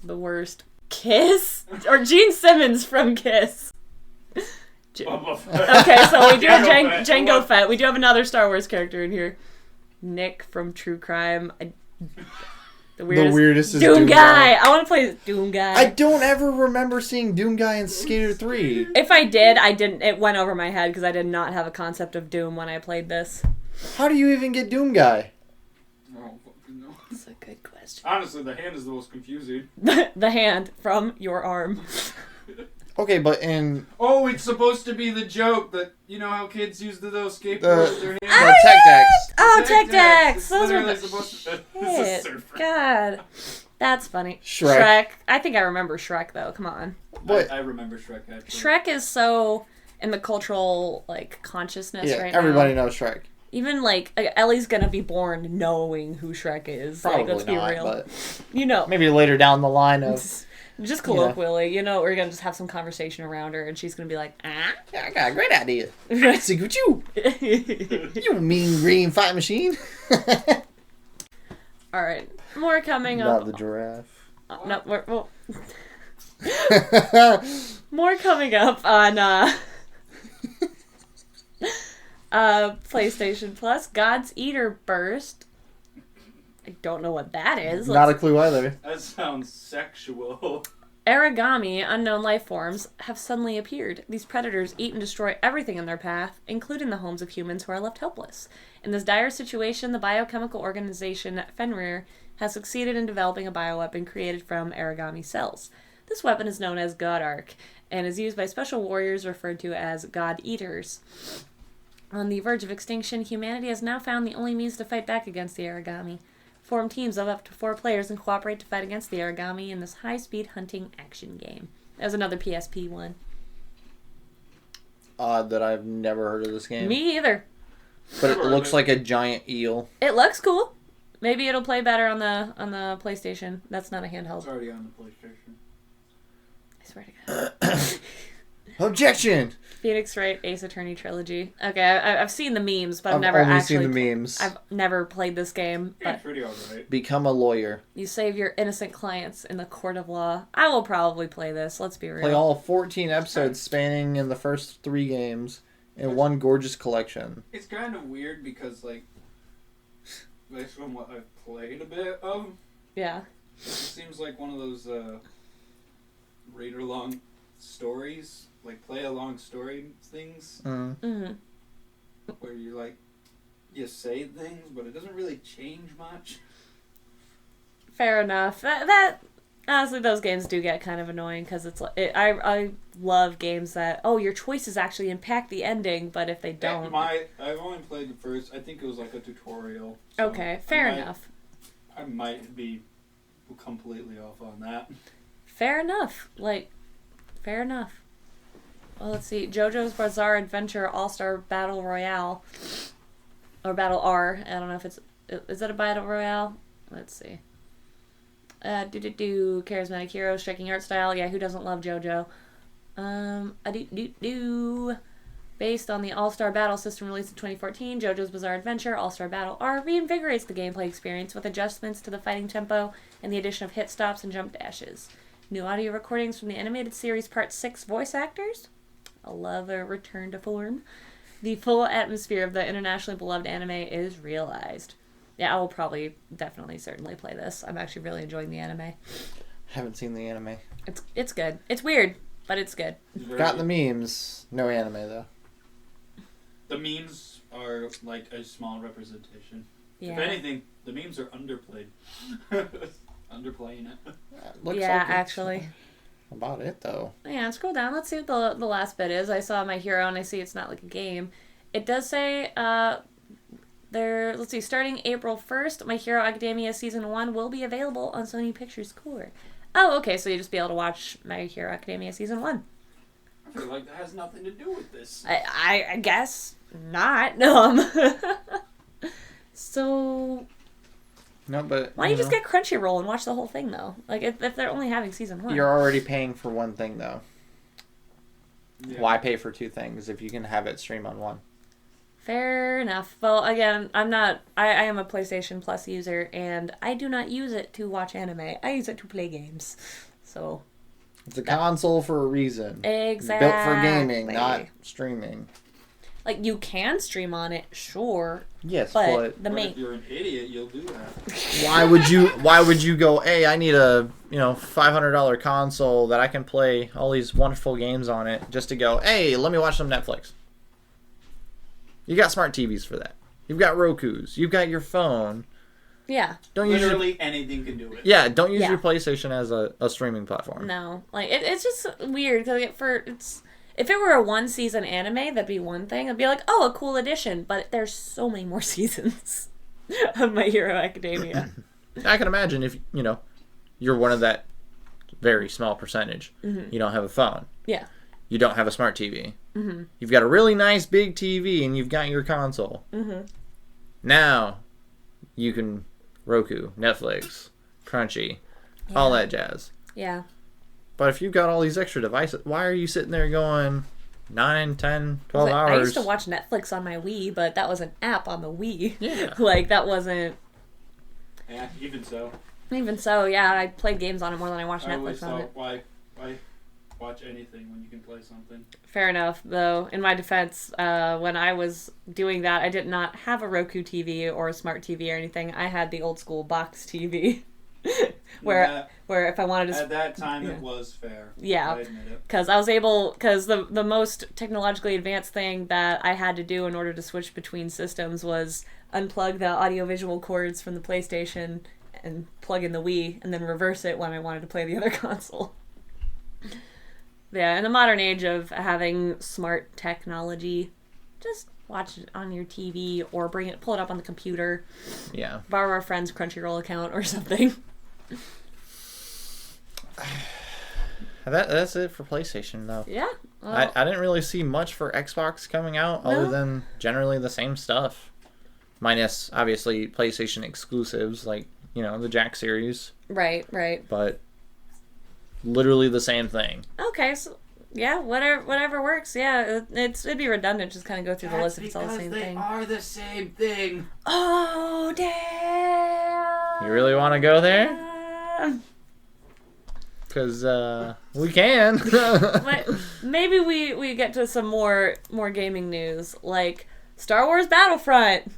The worst. Kiss? Or Gene Simmons from Kiss. Okay, so we do have Django Fett. We do have another Star Wars character in here. Nick from True Crime. The weirdest is Doom Doom Guy. Guy. I want to play Doom Guy. I don't ever remember seeing Doom Guy in Skater 3. If I did, I didn't. It went over my head because I did not have a concept of Doom when I played this. How do you even get Doom Guy? Oh, fucking no. That's a good question. Honestly, the hand is the most confusing. The hand from your arm. Okay, but in Oh, it's supposed to be the joke that, you know how kids use those skateboards with their hands? the Tech Decks. Oh, Tech Tech Decks. Decks! It's Those are literally the supposed to it's a shit. surfer. God. That's funny. Shrek. I think I remember Shrek, though. Come on. But I remember Shrek, actually. Shrek is so in the cultural, like, consciousness yeah, right everybody now. knows Shrek. Even, like, Ellie's gonna be born knowing who Shrek is. Probably like, let's be not, real. but You know. maybe later down the line of, Just colloquially, we're gonna just have some conversation around her, and she's gonna be like, yeah, I got a great idea. I see what you, you mean green fight machine. All right, more coming Not up. the giraffe. No, more coming up on PlayStation Plus. God's Eater Burst. I don't know what that is. Not a clue either. That sounds sexual. Origami, unknown life forms, have suddenly appeared. These predators eat and destroy everything in their path, including the homes of humans who are left helpless. In this dire situation, the biochemical organization Fenrir has succeeded in developing a bioweapon created from origami cells. This weapon is known as God Arc and is used by special warriors referred to as God Eaters. On the verge of extinction, humanity has now found the only means to fight back against the origami. Form teams of up to 4 players and cooperate to fight against the origami in this high-speed hunting action game. That was another PSP one. Odd that I've never heard of this game. Me either. But it looks like a giant eel. It looks cool. Maybe it'll play better on the PlayStation. That's not a handheld. It's already on the PlayStation. I swear to God. Objection! Phoenix Wright Ace Attorney trilogy. Okay, I've seen the memes, but I've I've never only actually seen the memes. I've never played this game. Yeah, But it's pretty alright. Become a lawyer. you save your innocent clients in the court of law. I will probably play this. Let's be real. Play all 14 episodes spanning in the first 3 games in one gorgeous collection. It's kind of weird because, like, based on what I've played a bit of, Yeah. it seems like one of those read-along stories, like play-along story things, Mm-hmm. where you say things, but it doesn't really change much. Fair enough. That honestly, those games do get kind of annoying because I love games that your choices actually impact the ending, but if they don't, I've only played the first. I think it was like a tutorial. So okay, fair enough. I might be completely off on that. Fair enough. Fair enough. Well, let's see. JoJo's Bizarre Adventure All-Star Battle Royale. Or Battle R. I don't know if it's... Is that a Battle Royale? Let's see. Charismatic hero, striking art style. Yeah, who doesn't love JoJo? Based on the All-Star Battle system released in 2014, JoJo's Bizarre Adventure All-Star Battle R reinvigorates the gameplay experience with adjustments to the fighting tempo and the addition of hit stops and jump dashes. New audio recordings from the animated series Part 6 voice actors. I love a return to form. The full atmosphere of the internationally beloved anime is realized. Yeah, I will probably, definitely, certainly play this. I'm actually really enjoying the anime. Haven't seen the anime. It's good. It's weird, but it's good. Got the memes. No anime, though. The memes are like a small representation. Yeah. If anything, the memes are underplayed. Underplaying it. Looks Yeah, like it's actually. about it, though. Yeah, scroll down. Let's see what the last bit is. I saw My Hero and I see it's not like a game. It does say, let's see, starting April 1st, My Hero Academia Season 1 will be available on Sony Pictures Core. Oh, okay, so you just be able to watch My Hero Academia Season 1. I feel like that has nothing to do with this. I guess not. So, No, but why don't you just get Crunchyroll and watch the whole thing, though? Like, if they're only having Season 1. You're already paying for one thing, though. Yeah. Why pay for 2 things if you can have it stream on one? Fair enough. Well, again, I am a PlayStation Plus user, and I do not use it to watch anime. I use it to play games. So... It's a console for a reason. Exactly. Built for gaming, not streaming. Like, you can stream on it, sure. Yes, but but the But main... if you're an idiot, you'll do that. why would you go, hey, I need a $500 console that I can play all these wonderful games on it, just to go, hey, let me watch some Netflix. You got smart TVs for that. You've got Rokus. You've got your phone. Yeah. Don't use Literally anything can do it. don't use your PlayStation as a streaming platform. No. Like, it's just weird, because if it were a one-season anime, that'd be one thing. I'd be like, oh, a cool addition. But there's so many more seasons of My Hero Academia. I can imagine if, you're one of that very small percentage. Mm-hmm. You don't have a phone. Yeah. You don't have a smart TV. Mm-hmm. You've got a really nice big TV and you've got your console. Mm-hmm. Now, you can Roku, Netflix, Crunchy, all that jazz. Yeah. But if you've got all these extra devices, why are you sitting there going 9, 10, 12 hours? I used to watch Netflix on my Wii, but that was an app on the Wii. Yeah. Like, that wasn't... Yeah, even so. Even so, yeah, I played games on it more than I watched I always Netflix on it. thought, why watch anything when you can play something? Fair enough, though. In my defense, when I was doing that, I did not have a Roku TV or a smart TV or anything. I had the old school box TV. where if I wanted to... At that time, it was fair. Yeah. I admit it. Because I was able... Because the most technologically advanced thing that I had to do in order to switch between systems was unplug the audiovisual cords from the PlayStation and plug in the Wii, and then reverse it when I wanted to play the other console. Yeah, in the modern age of having smart technology, just watch it on your TV or pull it up on the computer. Yeah. Borrow our friend's Crunchyroll account or something. That's it for PlayStation, though. Yeah. Well, I didn't really see much for Xbox coming out other than generally the same stuff. Minus, obviously, PlayStation exclusives like, the Jack series. right. But literally the same thing. Okay, so yeah, whatever works. Yeah, it'd be redundant just kind of go through the list if it's all the same thing. They are the same thing. Oh, damn. You really want to go there? Because we can. But maybe we get to some more gaming news, like Star Wars Battlefront.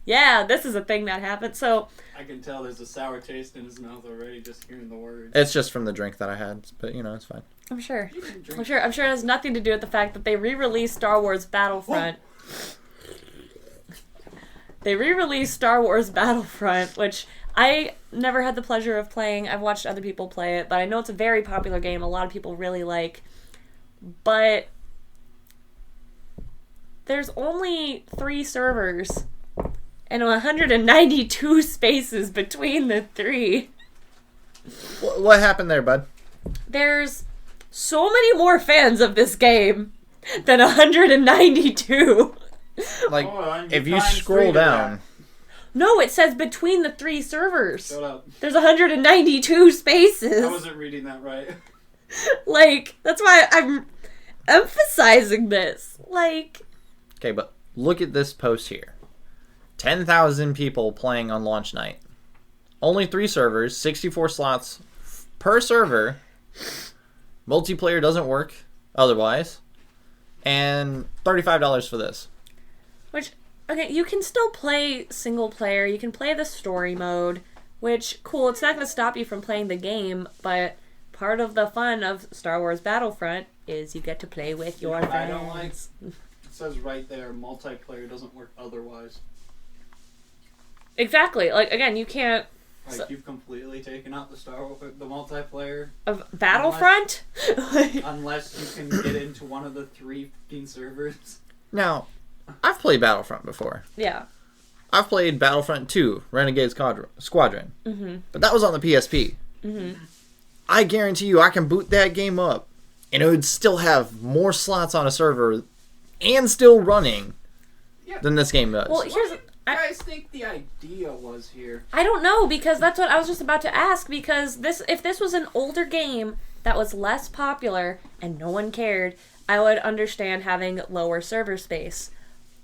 Yeah, this is a thing that happened. So I can tell there's a sour taste in his mouth already just hearing the words. It's just from the drink that I had, but it's fine. I'm sure it has nothing to do with the fact that they re-released Star Wars Battlefront. They re-released Star Wars Battlefront, which I never had the pleasure of playing. I've watched other people play it, but I know it's a very popular game. A lot of people really like. But there's only 3 servers and 192 spaces between the 3. What happened there, bud? There's so many more fans of this game than 192. Like, On, if you scroll down... No, it says between the 3 servers. Shut up. There's 192 spaces. I wasn't reading that right. Like, that's why I'm emphasizing this. Like... Okay, but look at this post here. 10,000 people playing on launch night. Only 3 servers, 64 slots per server. Multiplayer doesn't work otherwise. And $35 for this. Which, okay, you can still play single player. You can play the story mode, which, cool, it's not going to stop you from playing the game, but part of the fun of Star Wars Battlefront is you get to play with your friends. I don't like... It says right there, multiplayer doesn't work otherwise. Exactly. Like, again, you can't... Like, you've completely taken out the the multiplayer. Of Battlefront? Unless you can get into one of the 3 fucking servers. Now, I've played Battlefront before. Yeah. I've played Battlefront 2, Renegade Squadron. Mm-hmm. But that was on the PSP. Mm-hmm. I guarantee you I can boot that game up, and it would still have more slots on a server and still running than this game does. Well, here's... What do you guys think the idea was here? I don't know, because that's what I was just about to ask, because if this was an older game that was less popular and no one cared, I would understand having lower server space.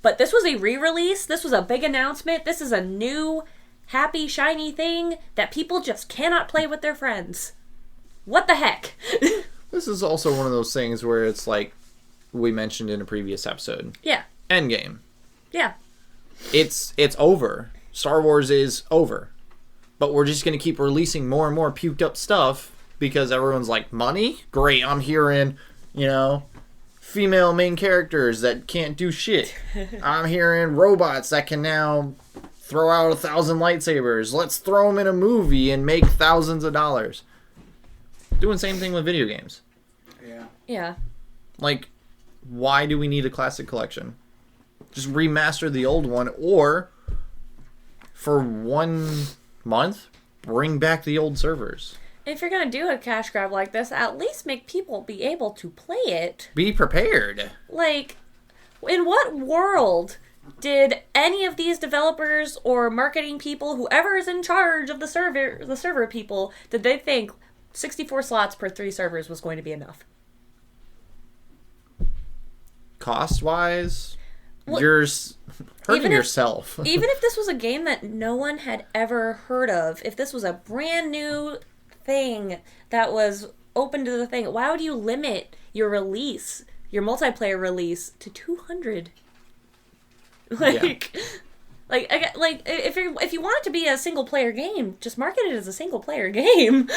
But this was a re-release, this was a big announcement, this is a new, happy, shiny thing that people just cannot play with their friends. What the heck? This is also one of those things where it's like we mentioned in a previous episode. Yeah. Endgame. Yeah. It's over. Star Wars is over. But we're just going to keep releasing more and more puked up stuff because everyone's like, money? Great, I'm hearing, female main characters that can't do shit. I'm hearing robots that can now throw out 1,000 lightsabers. Let's throw them in a movie and make thousands of dollars. Doing the same thing with video games. Yeah. Yeah. Like, why do we need a classic collection? Just remaster the old one, or for 1 month, bring back the old servers. If you're going to do a cash grab like this, at least make people be able to play it. Be prepared. Like, in what world did any of these developers or marketing people, whoever is in charge of the server people, did they think 64 slots per 3 servers was going to be enough? Cost-wise, Well, you're hurting yourself. Even if this was a game that no one had ever heard of, if this was a brand new thing that was open to the thing, why would you limit your release, your multiplayer release, to 200? Like if you want it to be a single player game, just market it as a single player game.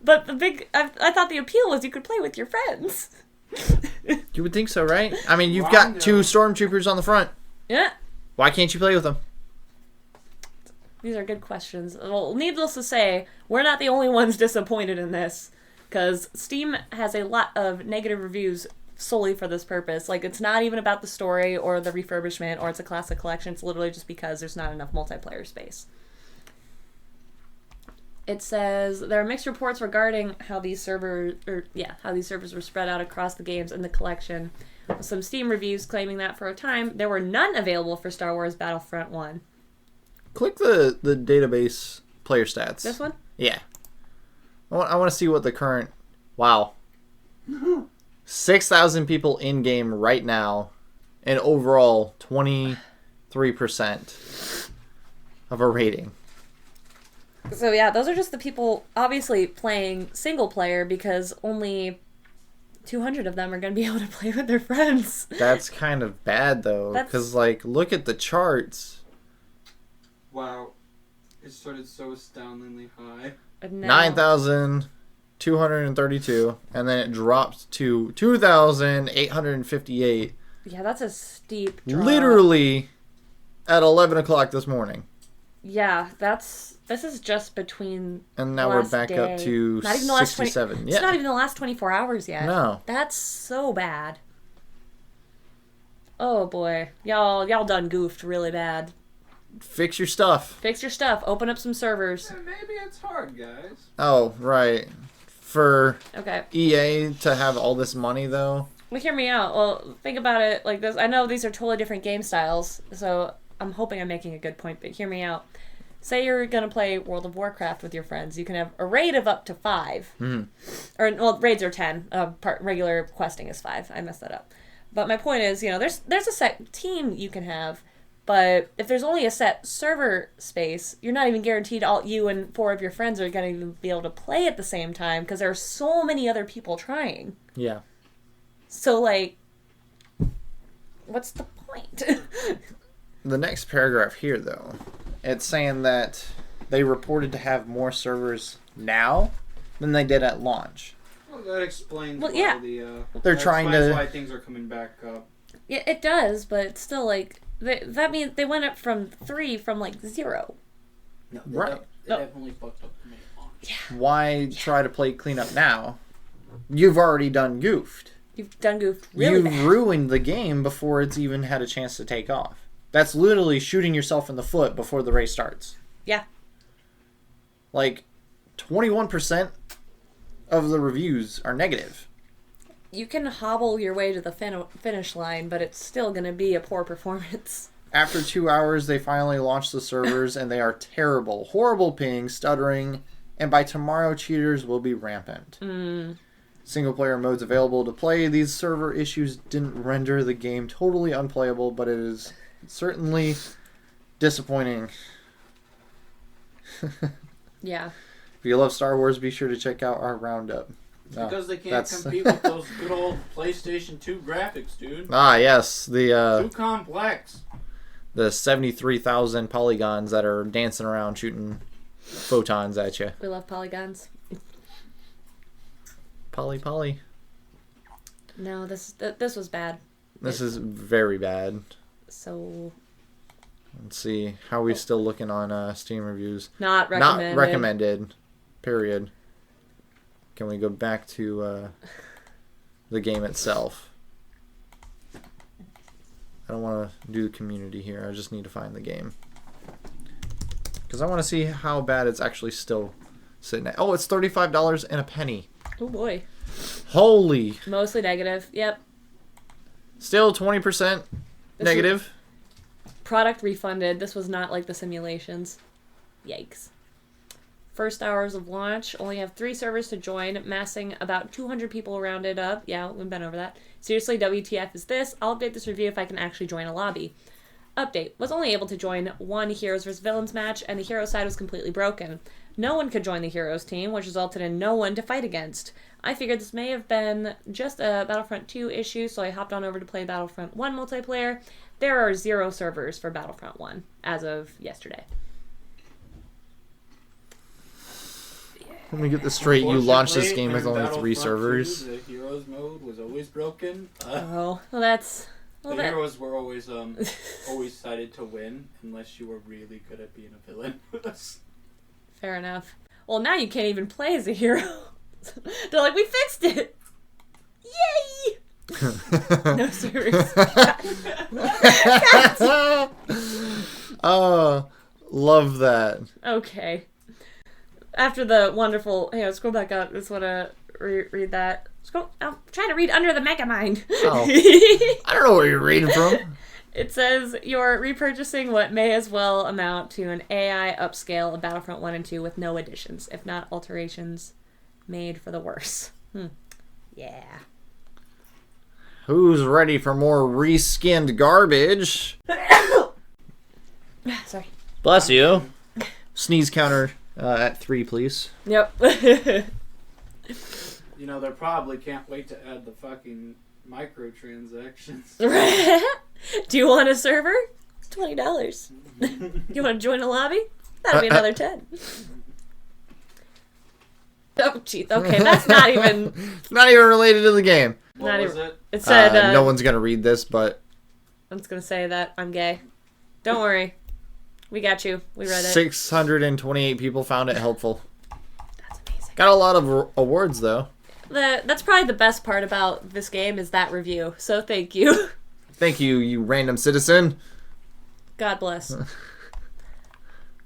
But I thought the appeal was you could play with your friends. You would think so, right? I mean, you've got 2 stormtroopers on the front. Yeah. Why can't you play with them? These are good questions. Well, needless to say, we're not the only ones disappointed in this, because Steam has a lot of negative reviews solely for this purpose. Like, it's not even about the story or the refurbishment or it's a classic collection. It's literally just because there's not enough multiplayer space. It says there are mixed reports regarding how these servers were spread out across the games in the collection. With some Steam reviews claiming that for a time there were none available for Star Wars Battlefront 1. Click the database player stats. This one? Yeah. I want to see what the current... Wow. 6,000 people in-game right now, and overall 23% of a rating. So yeah, those are just the people obviously playing single player because only 200 of them are going to be able to play with their friends. That's kind of bad though, because like look at the charts. Wow, it started so astoundingly high. 9,232, and then it dropped to 2,858. Yeah, that's a steep drop. Literally at 11 o'clock this morning. Yeah, this is just between. And now we're back up to not even the last 67. It's not even the last 24 hours yet. No. That's so bad. Oh boy. Y'all done goofed really bad. Fix your stuff. Fix your stuff. Open up some servers. Yeah, maybe it's hard, guys. Oh, right. For Okay. EA to have all this money, though. Well, hear me out. Well, think about it like this. I know these are totally different game styles, so I'm hoping I'm making a good point, but hear me out. Say you're going to play World of Warcraft with your friends. You can have a raid of up to 5. Mm-hmm. Or, well, raids are 10. Regular questing is 5. I messed that up. But my point is, there's a set team you can have, but if there's only a set server space, you're not even guaranteed you and 4 of your friends are going to even be able to play at the same time because there are so many other people trying. Yeah. So, like, what's the point? The next paragraph here, though, it's saying that they reported to have more servers now than they did at launch. Well, that explains why they're trying to... why things are coming back up. Yeah, it does, but it's still, like, that means they went up from 3 from, like, 0. No, right. They definitely fucked up the main launch. Yeah. Why try to play cleanup now? You've already done goofed. You've done goofed really bad. You ruined the game before it's even had a chance to take off. That's literally shooting yourself in the foot before the race starts. Yeah. Like, 21% of the reviews are negative. You can hobble your way to the finish line, but it's still going to be a poor performance. After 2 hours, they finally launched the servers, and they are terrible. Horrible ping, stuttering, and by tomorrow, cheaters will be rampant. Single-player modes available to play. These server issues didn't render the game totally unplayable, but it is certainly disappointing. Yeah. If you love Star Wars, be sure to check out our roundup. Because they can't compete with those good old PlayStation 2 graphics, dude. Ah, yes. Too complex. The 73,000 polygons that are dancing around shooting photons at you. We love polygons. Poly. No, this was bad. This is very bad. So... Let's see. How are we still looking on Steam reviews? Not recommended. Not recommended. Period. Can we go back to the game itself? I don't want to do the community here. I just need to find the game. Because I want to see how bad it's actually still sitting at. Oh, it's $35 and a penny. Oh boy. Holy. Mostly negative. Yep. Still 20% negative. Product refunded. This was not like the simulations. Yikes. First hours of launch. Only have 3 servers to join, massing about 200 people rounded up. Yeah, we've been over that. Seriously, WTF is this? I'll update this review if I can actually join a lobby. Update. Was only able to join one Heroes vs. Villains match, and the hero side was completely broken. No one could join the Heroes team, which resulted in no one to fight against. I figured this may have been just a Battlefront 2 issue, so I hopped on over to play Battlefront 1 multiplayer. There are 0 servers for Battlefront 1 as of yesterday. Let me get this straight. You launched this game with only 3 servers. 2, the Heroes mode was always broken. Well, that's... The heroes were always always cited to win unless you were really good at being a villain. Fair enough. Well, now you can't even play as a hero. They're like, we fixed it! Yay! No servers. Oh, love that. Okay. After the wonderful... Hey, let's scroll back up. Just want to read that. I'm trying to read Under the Megamind. Oh. I don't know where you're reading from. It says, you're repurchasing what may as well amount to an AI upscale of Battlefront 1 and 2 with no additions, if not alterations made for the worse. Yeah. Who's ready for more reskinned garbage? Sorry. Bless you. Sneeze counter at 3, please. Yep. You know, they probably can't wait to add the fucking microtransactions. Do you want a server? It's $20. You want to join a lobby? That'll be another 10. Oh, gee. Okay, that's not even... Not even related to the game. What was it? It said... no one's going to read this, but... I'm just going to say that I'm gay. Don't worry. We got you. We read it. 628 people found it helpful. That's amazing. Got a lot of awards, though. That's probably the best part about this game is that review. So thank you. Thank you, you random citizen. God bless.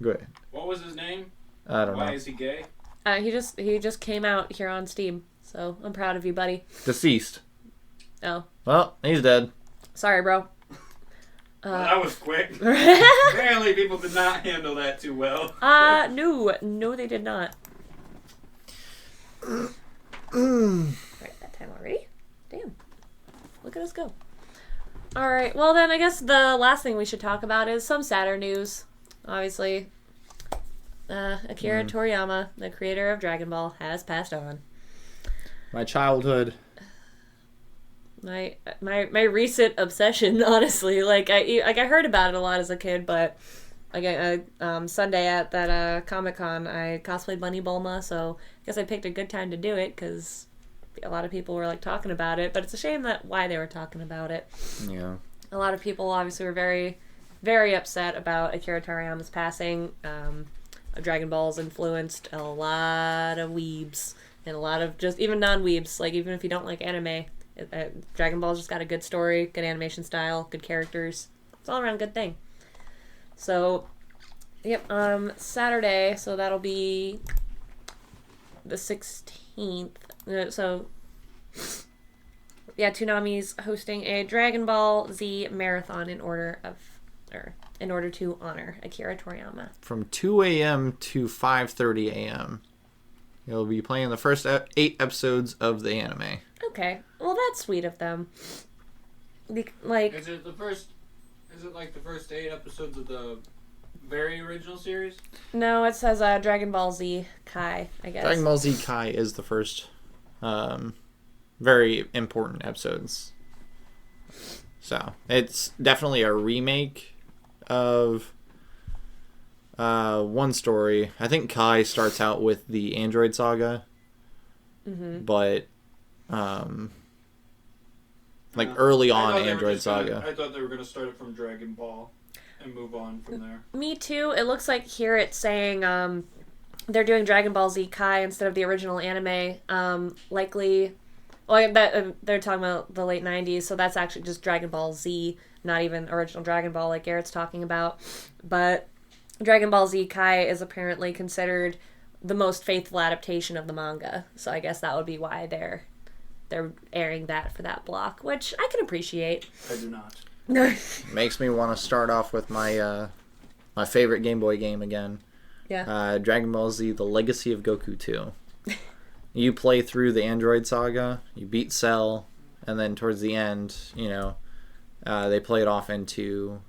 Good. What was his name? I don't know. Why is he gay? He just came out here on Steam. So I'm proud of you, buddy. Deceased. Oh. Well, he's dead. Sorry, bro. That was quick. Apparently people did not handle that too well. No, they did not. Right, that time already? Damn. Look at us go. Alright, well then I guess the last thing we should talk about is some sadder news. Obviously, Akira Toriyama, the creator of Dragon Ball, has passed on. My childhood. My recent obsession, honestly. I heard about it a lot as a kid, but Sunday at that Comic-Con, I cosplayed Bunny Bulma, so I guess I picked a good time to do it, because a lot of people were, talking about it, but it's a shame that why they were talking about it. Yeah. A lot of people obviously were very, very upset about Akira Toriyama's passing. Dragon Ball's influenced a lot of weebs, and a lot of just, even non-weebs, even if you don't like anime, Dragon Ball's just got a good story, good animation style, good characters. It's all around good thing. So, yep, Saturday, so that'll be the 16th. So, yeah, Toonami's hosting a Dragon Ball Z marathon in order to honor Akira Toriyama. From 2 a.m. to 5:30 a.m. You'll be playing the first 8 episodes of the anime. Okay, well that's sweet of them. Is it the first 8 episodes of the very original series? No, it says Dragon Ball Z Kai, I guess. Dragon Ball Z Kai is the first very important episodes. So, it's definitely a remake of one story. I think Kai starts out with the Android Saga. Mm-hmm. But early on Android Saga. I thought they were going to start it from Dragon Ball and move on from there. Me too. It looks like here it's saying they're doing Dragon Ball Z Kai instead of the original anime. Likely, they're talking about the late 90s, so that's actually just Dragon Ball Z, not even original Dragon Ball like Garrett's talking about. But Dragon Ball Z Kai is apparently considered the most faithful adaptation of the manga, so I guess that would be why they're airing that for that block, which I can appreciate. I do not. Makes me want to start off with my my favorite Game Boy game again. Yeah. Dragon Ball Z: The Legacy of Goku 2. You play through the Android Saga, you beat Cell, and then towards the end, they play it off into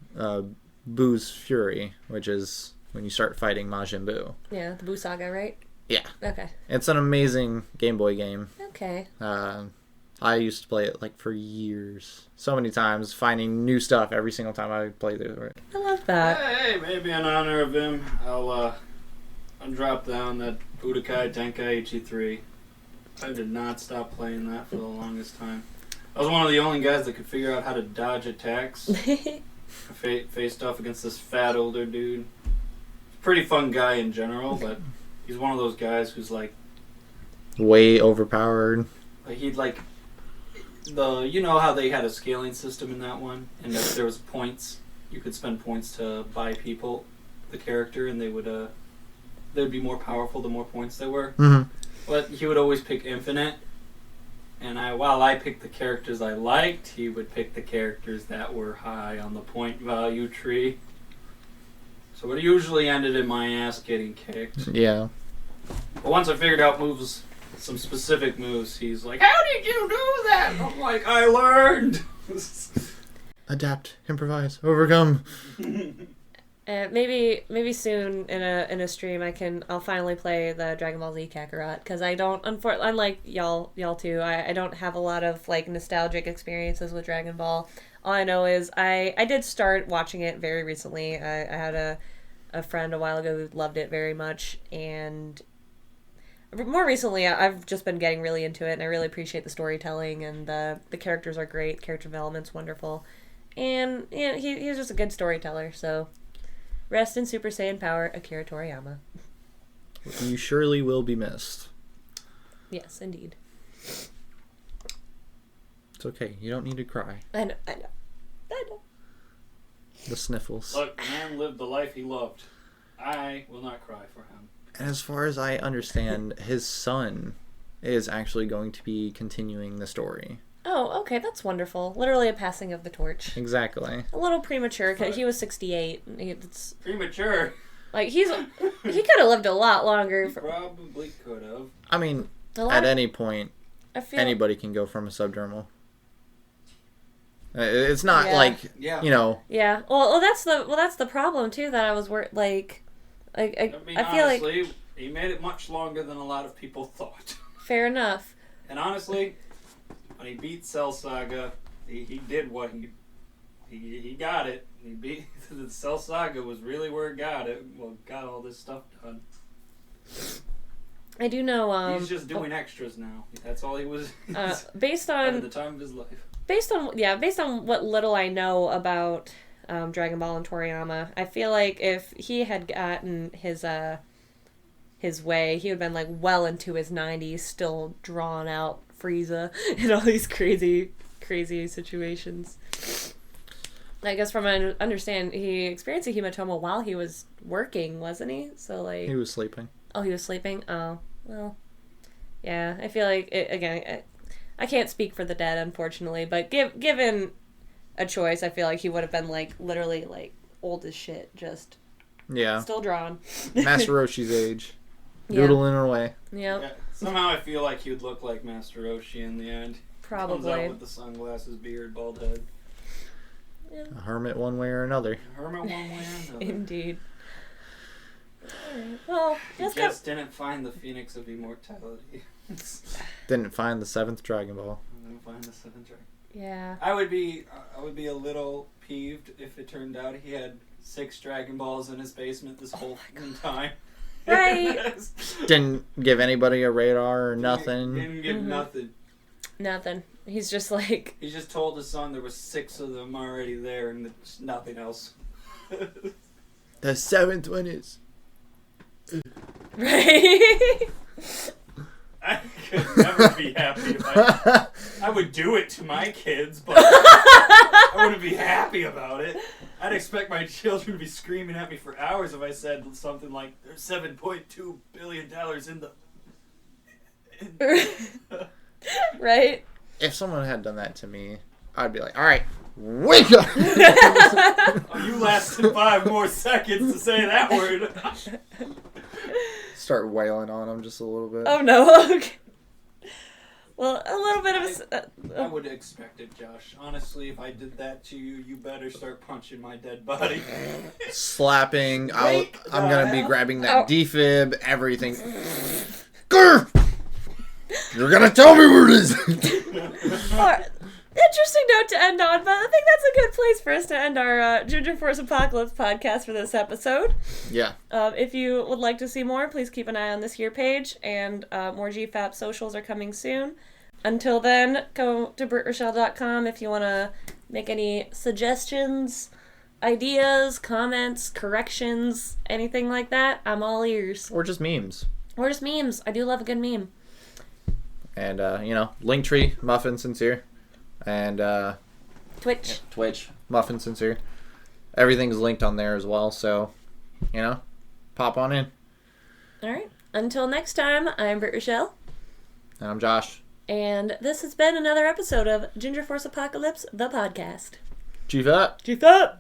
Boo's Fury, which is when you start fighting Majin Buu. Yeah, the Buu Saga, right? Yeah. Okay. It's an amazing Game Boy game. Okay. I used to play it for years. So many times, finding new stuff every single time I played through it. I love that. Hey, maybe in honor of him, I'll drop down that Budokai Tenkaichi 3. I did not stop playing that for the longest time. I was one of the only guys that could figure out how to dodge attacks. I faced off against this fat older dude. Pretty fun guy in general, but he's one of those guys who's way overpowered. He'd you know how they had a scaling system in that one, and if there was points, you could spend points to buy people the character, and they would be more powerful the more points they were. Mm-hmm. But he would always pick infinite, and while I picked the characters I liked, he would pick the characters that were high on the point value tree. So it usually ended in my ass getting kicked. Yeah. But once I figured out some specific moves, he's like, "How did you do that?" I'm like, "I learned." Adapt, improvise, overcome. Maybe soon in a stream I'll finally play the Dragon Ball Z Kakarot, because I don't, unlike y'all too, I don't have a lot of like nostalgic experiences with Dragon Ball. All I know is I did start watching it very recently. I had a friend a while ago who loved it very much, and more recently I've just been getting really into it, and I really appreciate the storytelling, and the characters are great, character development's wonderful, and you know, he's just a good storyteller, so rest in Super Saiyan power, Akira Toriyama. You surely will be missed. Yes, indeed. It's okay. You don't need to cry. I know. The sniffles. Look, the man lived the life he loved. I will not cry for him. As far as I understand, his son is actually going to be continuing the story. Oh, okay, that's wonderful. Literally a passing of the torch. Exactly. A little premature, because he was 68. It's premature. like he could have lived a lot longer. He probably could have. I mean, at any point, anybody can go from a subdermal. It's not like, you know. Yeah. Well, that's the problem too. That I was I mean, I feel honestly, like he made it much longer than a lot of people thought. Fair enough. And honestly, when he beat Cell Saga, he did what he got it. He beat the Cell Saga was really where it got all this stuff done. I do know. He's just doing extras now. That's all he was. Based on at the time of his life. Based on what little I know about Dragon Ball and Toriyama, I feel like if he had gotten his way, he would have been like well into his 90s, still drawing out Frieza in all these crazy situations. I guess from my understand, he experienced a hematoma while he was working, wasn't he? So like he was sleeping. Oh, he was sleeping. Oh, well, yeah. I feel like I can't speak for the dead, unfortunately, but given a choice, I feel like he would have been like literally like old as shit, just still drawn. Master Roshi's age, doodling away. Yep. Yeah. Somehow I feel like he would look like Master Roshi in the end. Probably. Comes out with the sunglasses, beard, bald head. Yeah. A hermit one way or another. A hermit one way or another. Indeed. Alright. Well, he just didn't find the Phoenix of Immortality. Didn't find the 7th Dragon Ball. Didn't find the 7th Dragon. Yeah. I would be a little peeved if it turned out he had 6 Dragon Balls in his basement this whole time. Right. Didn't give anybody a radar or nothing. Didn't give Nothing. He's just like... He just told his son there was 6 of them already there and there's nothing else. The 7th one is... Right? I could never be happy if I would do it to my kids, but I wouldn't be happy about it. I'd expect my children to be screaming at me for hours if I said something like, "There's $7.2 billion in the..." Right? If someone had done that to me, I'd be like, alright, wake up! Oh, you lasted 5 more seconds to say that word. Start wailing on them just a little bit. Oh no, okay. Well, a little bit of... I would expect it, Josh. Honestly, if I did that to you, you better start punching my dead body. Slapping. I'm gonna be grabbing that Ow. defib, everything. Grr! You're gonna tell me where it is! Interesting note to end on, but I think that's a good place for us to end our Ginger Force Apocalypse podcast for this episode. Yeah. If you would like to see more, please keep an eye on this here page, and more GFAP socials are coming soon. Until then, go to BrittRochelle.com if you want to make any suggestions, ideas, comments, corrections, anything like that. I'm all ears. Or just memes. Or just memes. I do love a good meme. And, Linktree, Muffin, Sincere. and Twitch. Twitch, Muffin Sincere. Everything's linked on there as well, so, pop on in. All right. Until next time, I'm Britt Rochelle. And I'm Josh. And this has been another episode of Ginger Force Apocalypse, the podcast. GFAP. GFAP!